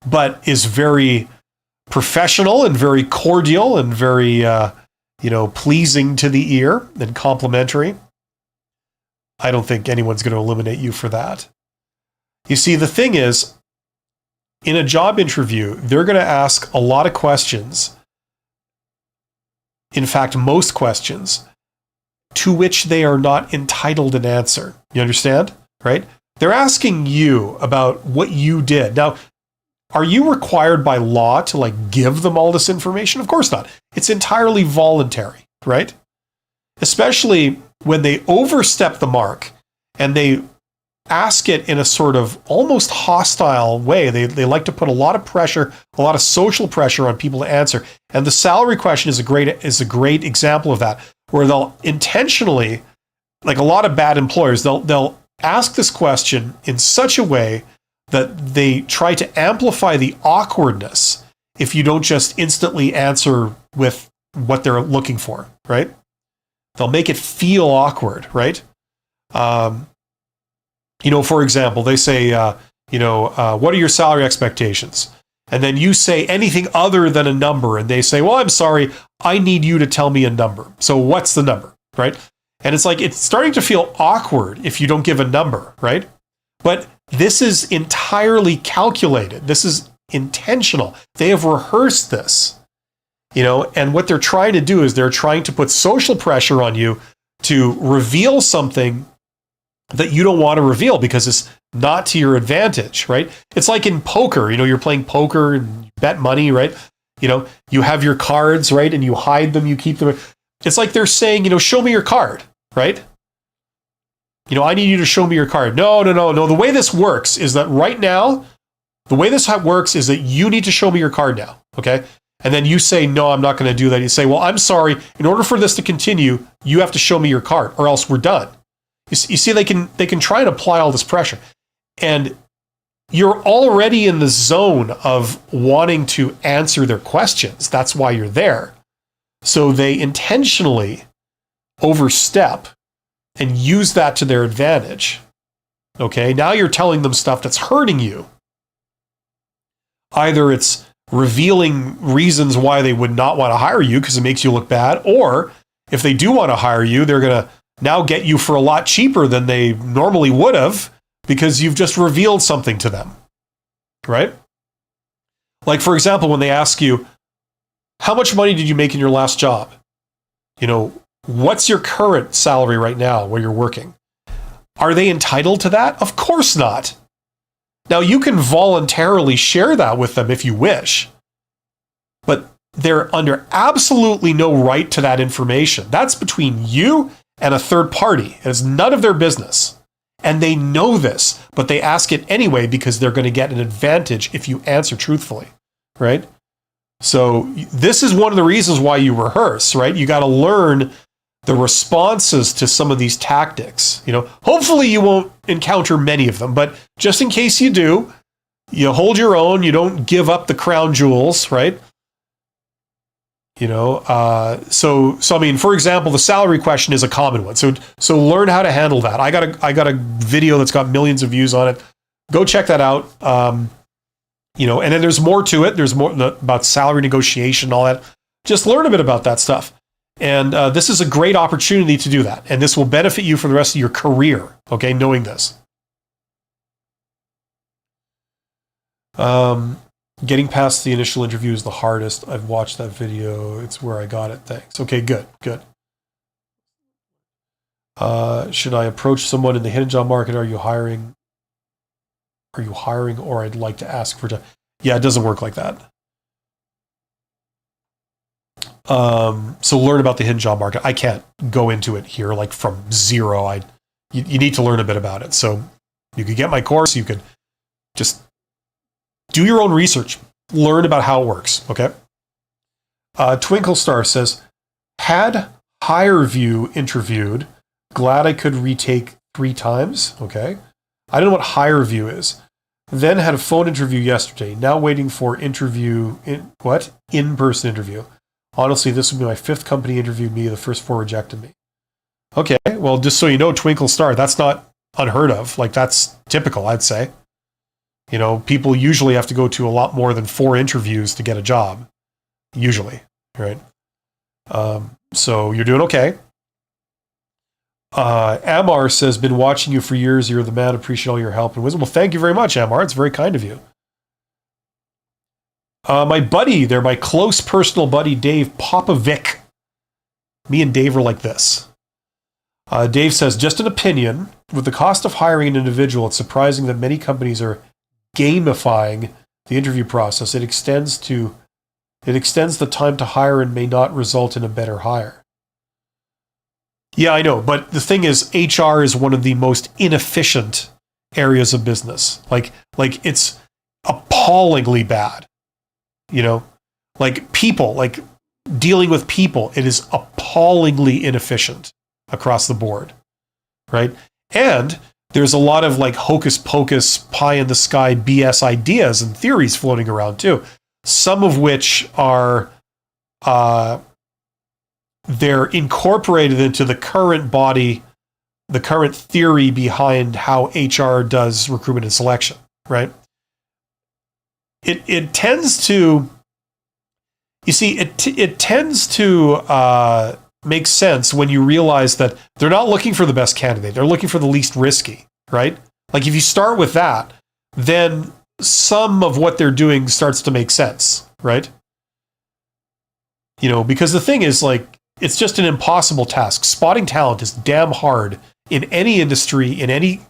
but is very professional and very cordial and very, pleasing to the ear and complimentary, I don't think anyone's going to eliminate you for that. You see, the thing is, in a job interview, they're going to ask a lot of questions. In fact, most questions to which they are not entitled an answer. You understand? Right? They're asking you about what you did. Now, are you required by law to give them all this information? Of course not. It's entirely voluntary, right? Especially when they overstep the mark and they ask it in a sort of almost hostile way. They like to put a lot of pressure, a lot of social pressure on people to answer. And the salary question is a great example of that, where they'll intentionally, like a lot of bad employers, they'll ask this question in such a way that they try to amplify the awkwardness if you don't just instantly answer with what they're looking for, right? They'll make it feel awkward, right? For example, they say, what are your salary expectations? And then you say anything other than a number, and they say, well, I'm sorry, I need you to tell me a number. So what's the number, right? And it's starting to feel awkward if you don't give a number, right? But this is entirely calculated. This is intentional. They have rehearsed this, and what they're trying to do is they're trying to put social pressure on you to reveal something that you don't want to reveal because it's not to your advantage, right? It's like in poker, you're playing poker and you bet money, right? You have your cards, right? And you hide them, you keep them. It's like they're saying, show me your card, right? I need you to show me your card. No. The way this works is that right now, the way this works is that you need to show me your card now, okay? And then you say, no, I'm not going to do that. You say, well, I'm sorry. In order for this to continue, you have to show me your card or else we're done. You see, they can try and apply all this pressure. And you're already in the zone of wanting to answer their questions. That's why you're there. So they intentionally overstep and use that to their advantage. Okay, now you're telling them stuff that's hurting you. Either it's revealing reasons why they would not want to hire you because it makes you look bad, or if they do want to hire you, they're going to now get you for a lot cheaper than they normally would have because you've just revealed something to them, right? Like, for example, when they ask you, how much money did you make in your last job? What's your current salary right now where you're working? Are they entitled to that? Of course not. Now, you can voluntarily share that with them if you wish, but they're under absolutely no right to that information. That's between you and a third party. It's none of their business. And they know this, but they ask it anyway because they're going to get an advantage if you answer truthfully, right? So this is one of the reasons why you rehearse, right? You got to learn the responses to some of these tactics. Hopefully you won't encounter many of them, but just in case you do, you hold your own, you don't give up the crown jewels, right? So I mean, for example, the salary question is a common one. So learn how to handle that. I got a video that's got millions of views on it. Go check that out. And then there's more to it. There's more about salary negotiation and all that. Just learn a bit about that stuff. And this is a great opportunity to do that. And this will benefit you for the rest of your career, okay, knowing this. Getting past the initial interview is the hardest. I've watched that video. It's where I got it. Thanks. Okay, good. Should I approach someone in the hidden job market? Are you hiring? Or I'd like to ask for a job. Yeah, it doesn't work like that. So learn about the hidden job market. I can't go into it here like from zero. You need to learn a bit about it. So you could get my course. You could just do your own research. Learn about how it works. Okay. Twinkle Star says, had HireVue interviewed. Glad I could retake 3 times. Okay. I don't know what HireVue is. Then had a phone interview yesterday. Now waiting for in-person interview. Honestly, this would be my 5th company interviewed me. The first 4 rejected me. Okay, well, just so you know, Twinkle Star, that's not unheard of. Like, that's typical, I'd say. People usually have to go to a lot more than 4 interviews to get a job. Usually, right? So you're doing okay. Amar says, been watching you for years. You're the man. Appreciate all your help and wisdom. Well, thank you very much, Amar. It's very kind of you. My buddy there, my close personal buddy, Dave Popovic. Me and Dave are like this. Dave says, just an opinion. With the cost of hiring an individual, it's surprising that many companies are gamifying the interview process. It extends the time to hire and may not result in a better hire. Yeah, I know. But the thing is, HR is one of the most inefficient areas of business. Like it's appallingly bad. Like people, like dealing with people, it is appallingly inefficient across the board, right? And there's a lot of like hocus pocus, pie in the sky BS ideas and theories floating around too. Some of which are, they're incorporated into the current body, the current theory behind how HR does recruitment and selection, right? It tends to, you see, it tends to make sense when you realize that they're not looking for the best candidate. They're looking for the least risky, right? Like if you start with that, then some of what they're doing starts to make sense, right? Because the thing is, like, it's just an impossible task. Spotting talent is damn hard in any industry, in any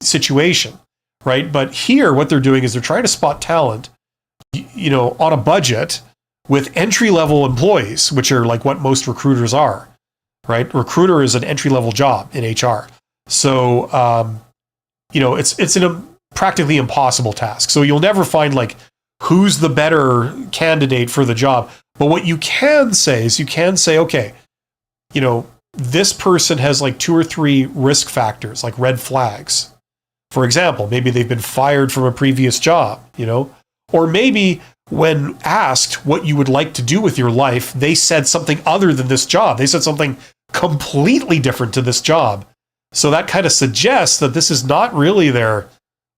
situation, right? But here, what they're doing is they're trying to spot talent, on a budget with entry-level employees, which are like what most recruiters are, right? Recruiter is an entry-level job in HR. So, it's a practically impossible task. So you'll never find like who's the better candidate for the job. But what you can say is okay, this person has like 2 or 3 risk factors, like red flags. For example, maybe they've been fired from a previous job, or maybe when asked what you would like to do with your life, they said something other than this job. They said something completely different to this job. So that kind of suggests that this is not really their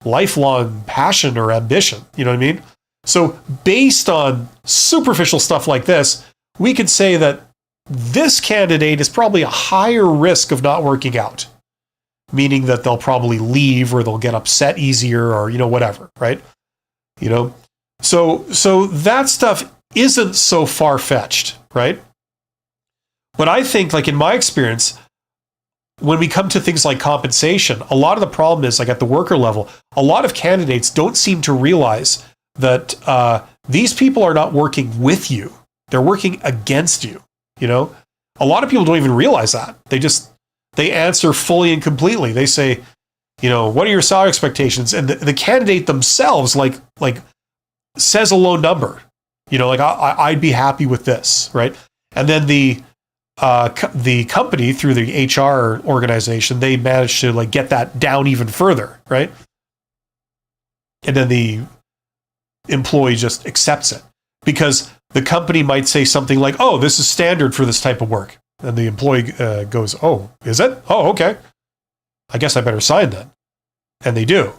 lifelong passion or ambition. You know what I mean? So based on superficial stuff like this, we could say that this candidate is probably a higher risk of not working out, meaning that they'll probably leave or they'll get upset easier or, whatever, right? So that stuff isn't so far-fetched, right? But I think, like in my experience, when we come to things like compensation, a lot of the problem is, like at the worker level, a lot of candidates don't seem to realize that these people are not working with you. They're working against you, A lot of people don't even realize that. They answer fully and completely. They say, what are your salary expectations? And the candidate themselves, like says a low number, I'd be happy with this, right? And then the company, through the HR organization, they managed to like get that down even further, right? And then the employee just accepts it because the company might say something like, "Oh, this is standard for this type of work," and the employee goes, "Oh, is it? Oh, okay. I guess I better sign then," and they do.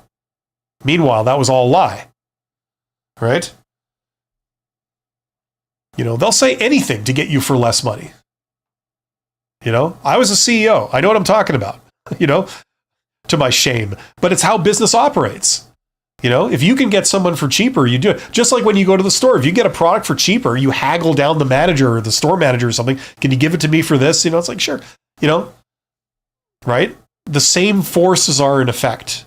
Meanwhile, that was all a lie, right? They'll say anything to get you for less money. I was a CEO. I know what I'm talking about, to my shame. But it's how business operates. If you can get someone for cheaper, you do it. Just like when you go to the store, if you get a product for cheaper, you haggle down the manager or the store manager or something. Can you give it to me for this? It's like, sure, right? The same forces are in effect.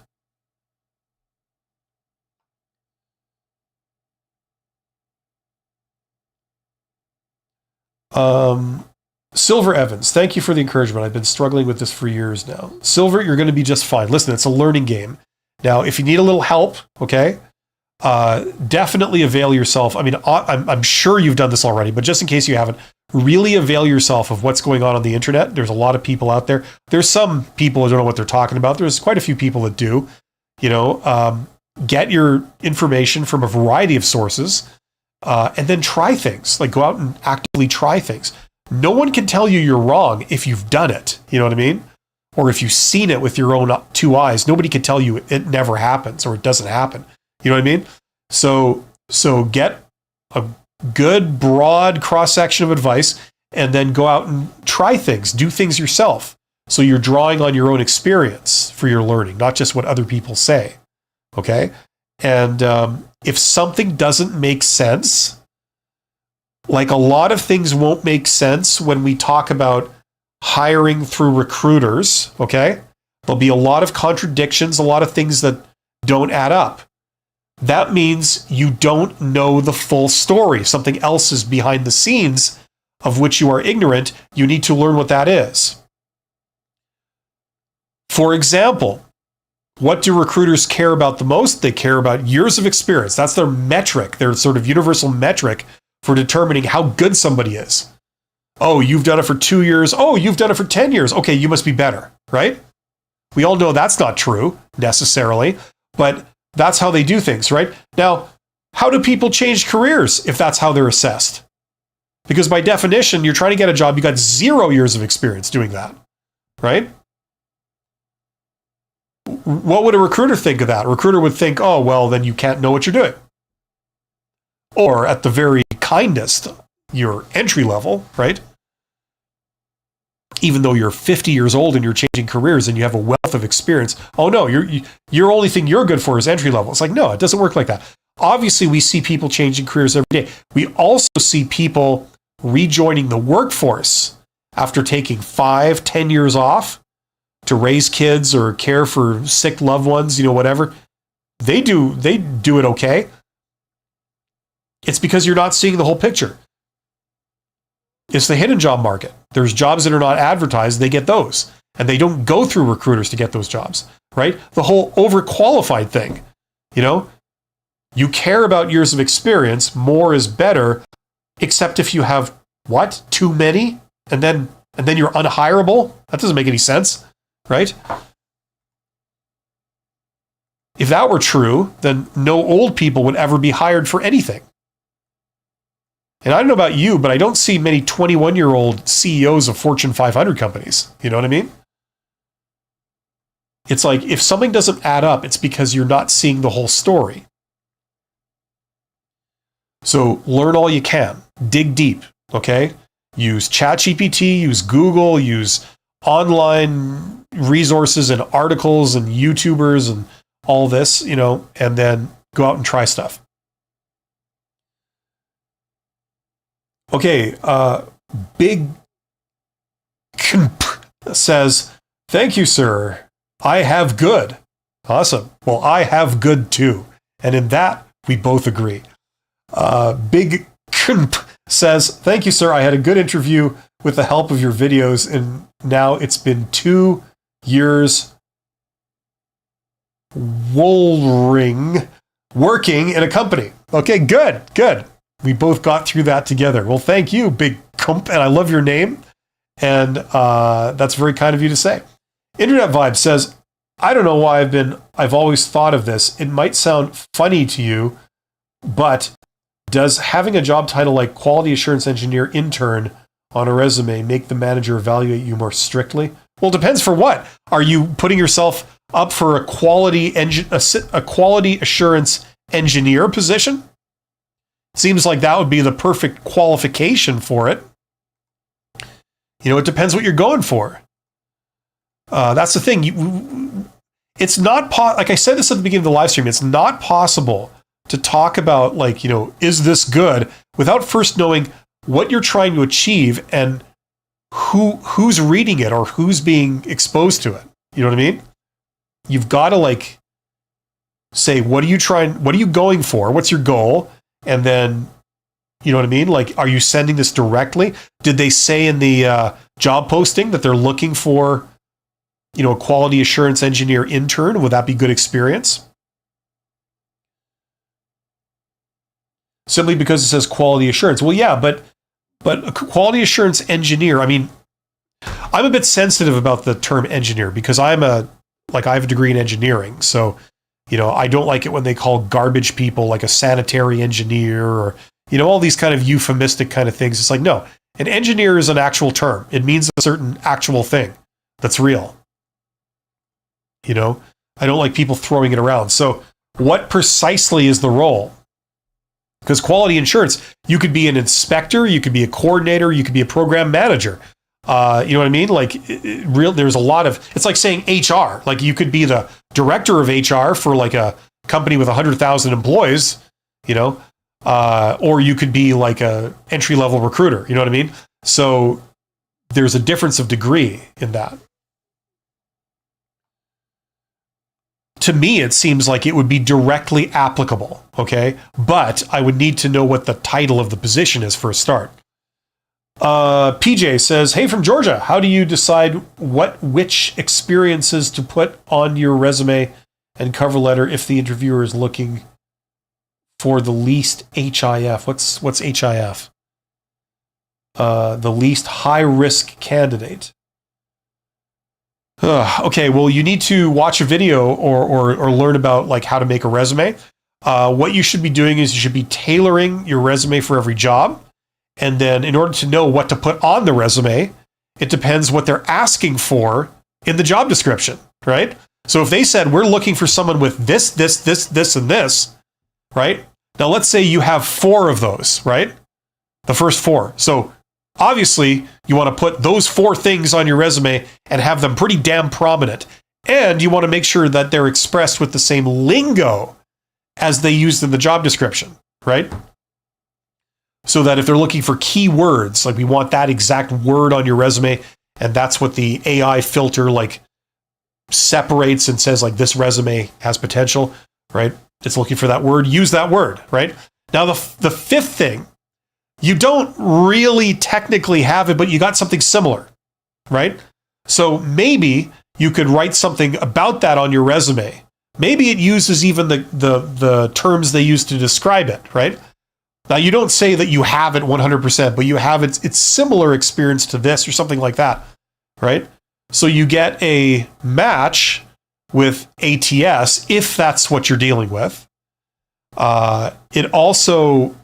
Silver Evans, thank you for the encouragement. I've been struggling with this for years now. Silver, you're going to be just fine. Listen, it's a learning game. Now, if you need a little help, okay, definitely avail yourself. I mean, I'm sure you've done this already, but just in case you haven't, really avail yourself of what's going on the internet. There's a lot of people out there. There's some people who don't know what they're talking about. There's quite a few people that do. Get your information from a variety of sources, and then try things. Like, go out and actively try things. No one can tell you you're wrong if you've done it. You know what I mean? Or if you've seen it with your own 2 eyes. Nobody can tell you it never happens or it doesn't happen. You know what I mean? So get a good, broad cross-section of advice and then go out and try things. Do things yourself. So you're drawing on your own experience for your learning, not just what other people say. Okay? And if something doesn't make sense, like a lot of things won't make sense when we talk about hiring through recruiters, okay? There'll be a lot of contradictions, a lot of things that don't add up. That means you don't know the full story. Something else is behind the scenes of which you are ignorant. You need to learn what that is. For example, what do recruiters care about the most? They care about years of experience. That's their metric, their sort of universal metric for determining how good somebody is. Oh, you've done it for 2 years. Oh, you've done it for 10 years. Okay, you must be better, right? We all know that's not true necessarily, but that's how they do things, right? Now, how do people change careers if that's how they're assessed? Because by definition, you're trying to get a job, you got 0 years of experience doing that, right? What would a recruiter think of that? A recruiter would think, oh, well, then you can't know what you're doing. Or at the very kindest, you're entry level, right? Even though you're 50 years old and you're changing careers and you have a wealth wealth of experience. Oh no, your only thing you're good for is entry level. It's like, no, it doesn't work like that. Obviously, we see people changing careers every day. We also see people rejoining the workforce after taking 5-10 years off to raise kids or care for sick loved ones, whatever. They do it okay. It's because you're not seeing the whole picture. It's the hidden job market. There's jobs that are not advertised, they get those. And they don't go through recruiters to get those jobs, right? The whole overqualified thing, you care about years of experience, more is better, except if you have, too many? And then you're unhireable? That doesn't make any sense, right? If that were true, then no old people would ever be hired for anything. And I don't know about you, but I don't see many 21-year-old CEOs of Fortune 500 companies. You know what I mean? It's like, if something doesn't add up, it's because you're not seeing the whole story. So learn all you can. Dig deep, okay? Use ChatGPT, use Google, use online resources and articles and YouTubers and all this, and then go out and try stuff. Okay, Big says, thank you, sir. I have good. Awesome. Well, I have good too. And in that, we both agree. Big says, thank you, sir. I had a good interview with the help of your videos, and now it's been 2 years working in a company. Okay, good. We both got through that together. Well, thank you, Big Kump, and I love your name, and that's very kind of you to say. Internet Vibe says, I don't know why I've always thought of this. It might sound funny to you, but does having a job title like Quality Assurance Engineer Intern on a resume make the manager evaluate you more strictly? Well, it depends for what. Are you putting yourself up for a quality assurance engineer position? Seems like that would be the perfect qualification for it. It depends what you're going for. That's the thing. It's not like I said this at the beginning of the live stream. It's not possible to talk about is this good without first knowing what you're trying to achieve and who's reading it or who's being exposed to it. You know what I mean? You've got to say, what are you going for? What's your goal? And then, you know what I mean? Are you sending this directly? Did they say in the job posting that they're looking for, a quality assurance engineer intern? Would that be good experience? Simply because it says quality assurance. Well, yeah, but a quality assurance engineer, I'm a bit sensitive about the term engineer because I have a degree in engineering. So, I don't like it when they call garbage people like a sanitary engineer or, all these kind of euphemistic kind of things. It's like, no, an engineer is an actual term. It means a certain actual thing that's real. I don't like people throwing it around. So what precisely is the role? Because quality assurance, you could be an inspector, you could be a coordinator, you could be a program manager. You know what I mean? There's a lot of, it's like saying HR. You could be the director of HR for a company with 100,000 employees, or you could be a entry-level recruiter. You know what I mean? So there's a difference of degree in that. To me, it seems like it would be directly applicable, okay? But I would need to know what the title of the position is for a start. PJ says, hey, from Georgia, how do you decide which experiences to put on your resume and cover letter if the interviewer is looking for the least HIF? What's HIF? The least high-risk candidate. Okay, well, you need to watch a video or learn about how to make a resume. What you should be doing is you should be tailoring your resume for every job. And then in order to know what to put on the resume, it depends what they're asking for in the job description, right? So if they said, we're looking for someone with this, and this, right? Now, let's say you have 4 of those, right? The first 4. So obviously, you want to put those 4 things on your resume and have them pretty damn prominent. And you want to make sure that they're expressed with the same lingo as they used in the job description, right? So that if they're looking for keywords, like we want that exact word on your resume, and that's what the AI filter like separates and says like this resume has potential, right? It's looking for that word, use that word, right? Now the fifth thing, you don't really technically have it, but you got something similar, right? So maybe you could write something about that on your resume. Maybe it uses even the terms they use to describe it, right? Now, you don't say that you have it 100%, but you have it's similar experience to this or something like that, right? So you get a match with ATS if that's what you're dealing with. It also,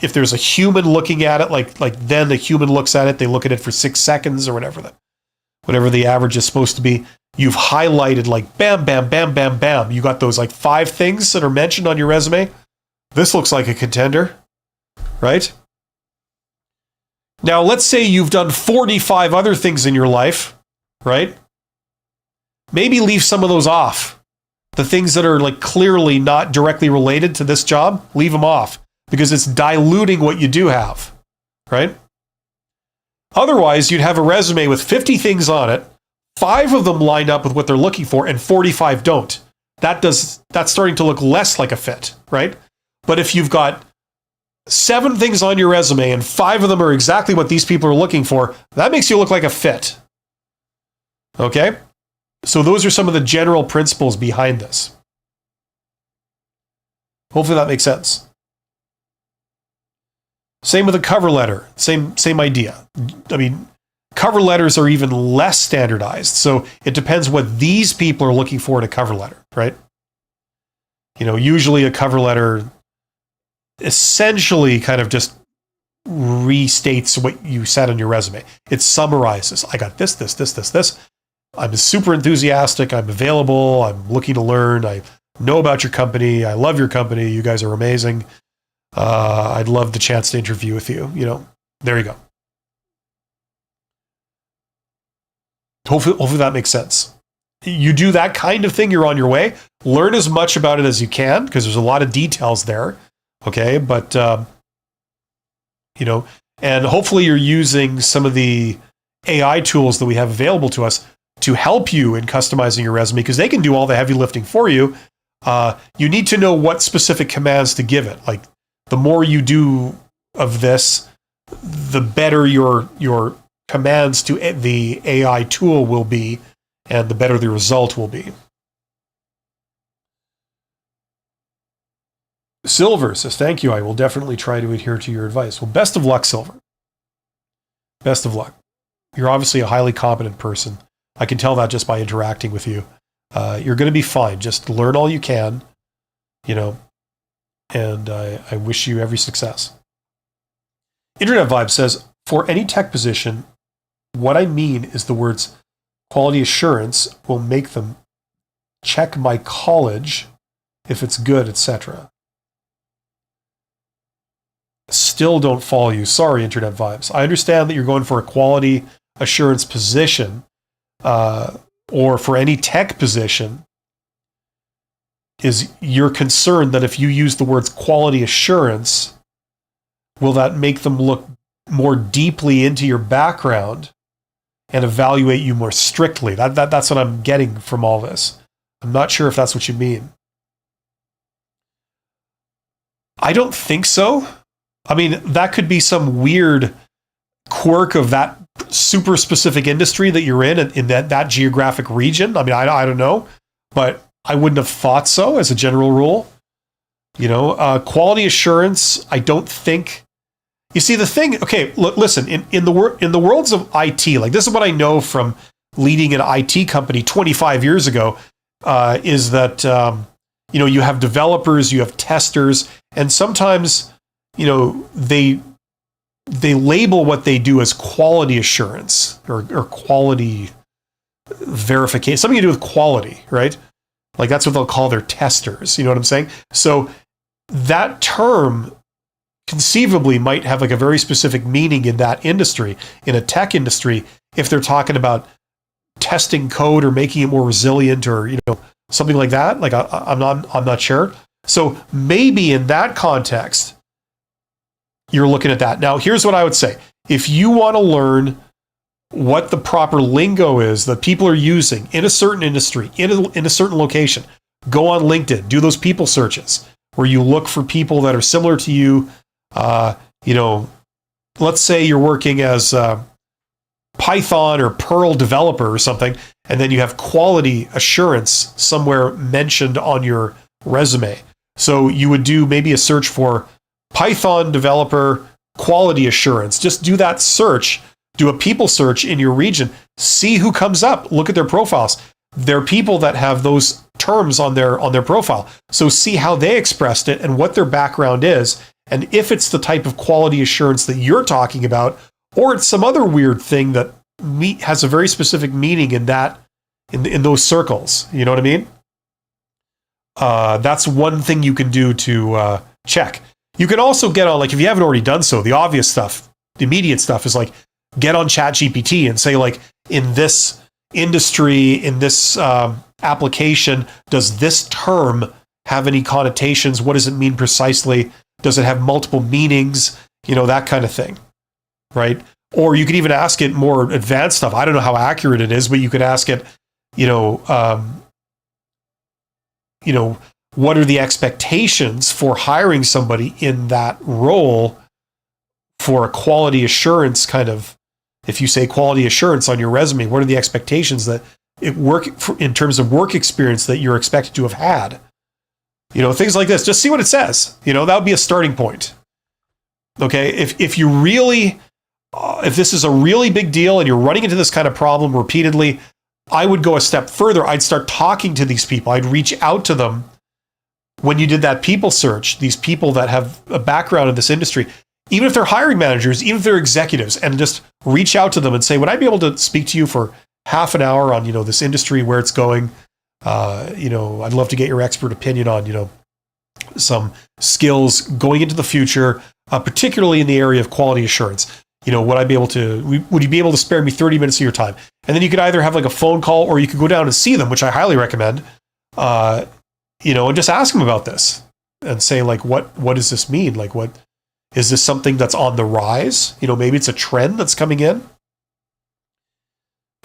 if there's a human looking at it, like then the human looks at it, they look at it for 6 seconds or whatever the average is supposed to be. You've highlighted like bam, bam, bam, bam, bam. You got those like 5 things that are mentioned on your resume. This looks like a contender, right? Now, let's say you've done 45 other things in your life, right? Maybe leave some of those off. The things that are like clearly not directly related to this job, leave them off because it's diluting what you do have, right? Otherwise, you'd have a resume with 50 things on it. 5 of them line up with what they're looking for and 45 don't. That's starting to look less like a fit, right? But if you've got 7 things on your resume and 5 of them are exactly what these people are looking for, that makes you look like a fit. Okay? So those are some of the general principles behind this. Hopefully that makes sense. Same with a cover letter. Same idea. I mean, cover letters are even less standardized. So it depends what these people are looking for in a cover letter, right? You know, usually a cover letter essentially kind of just restates what you said on your resume. It summarizes. I got this. I'm super enthusiastic. I'm available. I'm looking to learn. I know about your company. I love your company. You guys are amazing. I'd love the chance to interview with you. You know, there you go. Hopefully that makes sense. You do that kind of thing, you're on your way. Learn as much about it as you can because there's a lot of details there. Okay, but you know, and hopefully you're using some of the AI tools that we have available to us to help you in customizing your resume because they can do all the heavy lifting for you. You need to know what specific commands to give it. Like the more you do of this, the better your commands to the AI tool will be, and the better the result will be. Silver says, thank you. I will definitely try to adhere to your advice. Well, best of luck, Silver. Best of luck. You're obviously a highly competent person. I can tell that just by interacting with you. You're going to be fine. Just learn all you can, you know, and I wish you every success. Internet Vibe says, for any tech position, what I mean is the words quality assurance will make them check my college if it's good, etc. Still don't follow you. Sorry, Internet Vibes. I understand that you're going for a quality assurance position or for any tech position. Is you're concerned that if you use the words quality assurance, will that make them look more deeply into your background and evaluate you more strictly? That's what I'm getting from all this. I'm not sure if that's what you mean. I don't think so. I mean, that could be some weird quirk of that super specific industry that you're in that geographic region. I mean, I don't know, but I wouldn't have thought so as a general rule. You know, quality assurance, I don't think. You see, the thing, okay, listen, in the worlds of IT, like this is what I know from leading an IT company 25 years ago, is that, you know, you have developers, you have testers, and sometimes, you know, they label what they do as quality assurance or quality verification, something to do with quality, right? Like that's what they'll call their testers. You know what I'm saying? So that term conceivably might have like a very specific meaning in that industry, in a tech industry, if they're talking about testing code or making it more resilient, or something like that. Like I'm not sure. So maybe in that context, you're looking at that. Now, here's what I would say: if you want to learn what the proper lingo is that people are using in a certain industry, in a certain location, go on LinkedIn, do those people searches where you look for people that are similar to you. Let's say you're working as a Python or Perl developer or something, and then you have quality assurance somewhere mentioned on your resume. So you would do maybe a search for Python developer quality assurance. Just do that search, do a people search in your region, see who comes up, look at their profiles. There are people that have those terms on their profile. So see how they expressed it and what their background is. And if it's the type of quality assurance that you're talking about, or it's some other weird thing that has a very specific meaning in those circles. You know what I mean? That's one thing you can do to check. You can also get on, like, if you haven't already done so, the obvious stuff, the immediate stuff is like, get on ChatGPT and say, like, in this industry, in this application, does this term have any connotations? What does it mean precisely? Does it have multiple meanings? That kind of thing, right? Or you could even ask it more advanced stuff. I don't know how accurate it is, but you could ask it, what are the expectations for hiring somebody in that role for a quality assurance kind of, if you say quality assurance on your resume, what are the expectations that in terms of work experience that you're expected to have had? Things like this. Just see what it says. That would be a starting point. Okay, if you really, if this is a really big deal and you're running into this kind of problem repeatedly, I would go a step further. I'd start talking to these people. I'd reach out to them when you did that people search, these people that have a background in this industry, even if they're hiring managers, even if they're executives, and just reach out to them and say, would I be able to speak to you for half an hour on, this industry, where it's going? I'd love to get your expert opinion on, some skills going into the future, particularly in the area of quality assurance. Would you be able to spare me 30 minutes of your time? And then you could either have like a phone call, or you could go down and see them, which I highly recommend, and just ask them about this and say, like, what does this mean? Like, what is this, something that's on the rise? Maybe it's a trend that's coming in.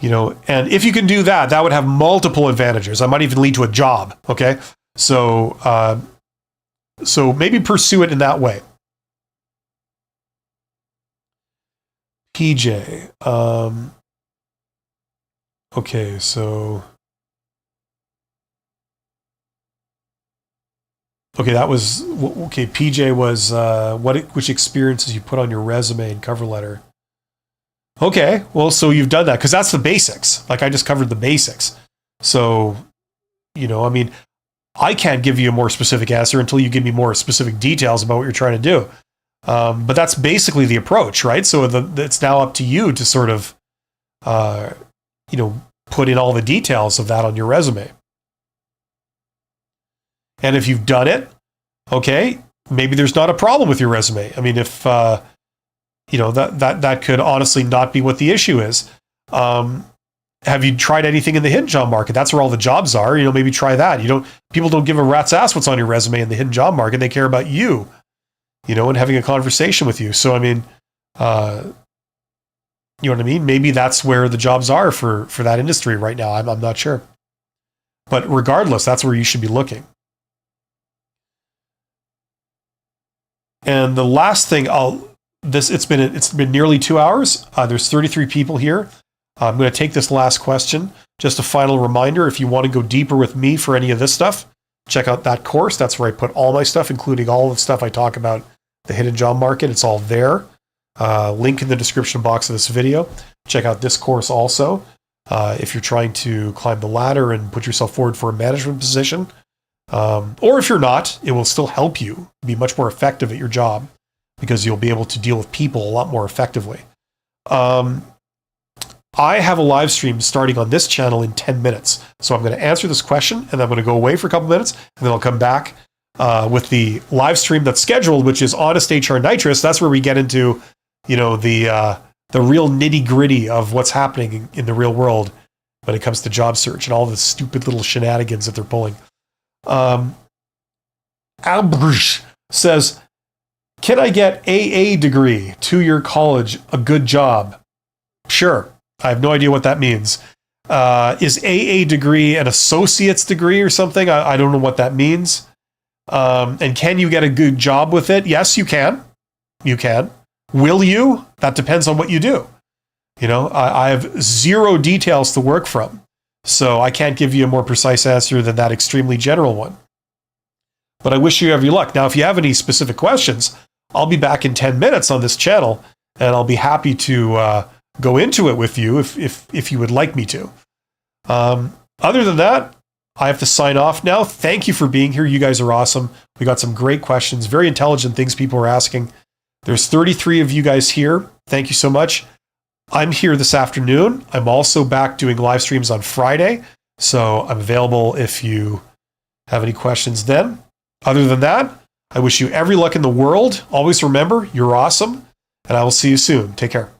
And if you can do that, that would have multiple advantages. That might even lead to a job. Okay. So maybe pursue it in that way. PJ. Okay. That was, okay. PJ was, which experiences you put on your resume and cover letter. Okay, well, so you've done that, because that's the basics. Like, I just covered the basics. So, I can't give you a more specific answer until you give me more specific details about what you're trying to do. But that's basically the approach, right? So it's now up to you to sort of, put in all the details of that on your resume. And if you've done it, okay, maybe there's not a problem with your resume. I mean, if that could honestly not be what the issue is. Have you tried anything in the hidden job market? That's where all the jobs are. Maybe try that. People don't give a rat's ass what's on your resume in the hidden job market. They care about you, and having a conversation with you. So, I mean, you know what I mean? Maybe that's where the jobs are for that industry right now. I'm not sure. But regardless, that's where you should be looking. And the last thing it's been nearly 2 hours. There's 33 people here. I'm going to take this last question. Just a final reminder, if you want to go deeper with me for any of this stuff, check out that course. That's where I put all my stuff, including all of the stuff I talk about, the hidden job market. It's all there. Link in the description box of this video. Check out this course also. If you're trying to climb the ladder and put yourself forward for a management position, or if you're not, it will still help you be much more effective at your job, because you'll be able to deal with people a lot more effectively. I have a live stream starting on this channel in 10 minutes. So I'm going to answer this question, and then I'm going to go away for a couple minutes, and then I'll come back with the live stream that's scheduled, which is Honest HR Nitrous. That's where we get into, the real nitty gritty of what's happening in the real world when it comes to job search and all the stupid little shenanigans that they're pulling. Albrecht says, can I get AA degree, 2-year college, a good job? Sure. I have no idea what that means. Is AA degree an associate's degree or something? I don't know what that means. And can you get a good job with it? Yes, you can. You can. Will you? That depends on what you do. You know, I have zero details to work from, so I can't give you a more precise answer than that extremely general one. But I wish you every luck. Now, if you have any specific questions, I'll be back in 10 minutes on this channel, and I'll be happy to go into it with you if you would like me to. Other than that, I have to sign off now. Thank you for being here. You guys are awesome. We got some great questions, very intelligent things people are asking. There's 33 of you guys here. Thank you so much. I'm here this afternoon. I'm also back doing live streams on Friday, so I'm available if you have any questions then. Other than that, I wish you every luck in the world. Always remember, you're awesome, and I will see you soon. Take care.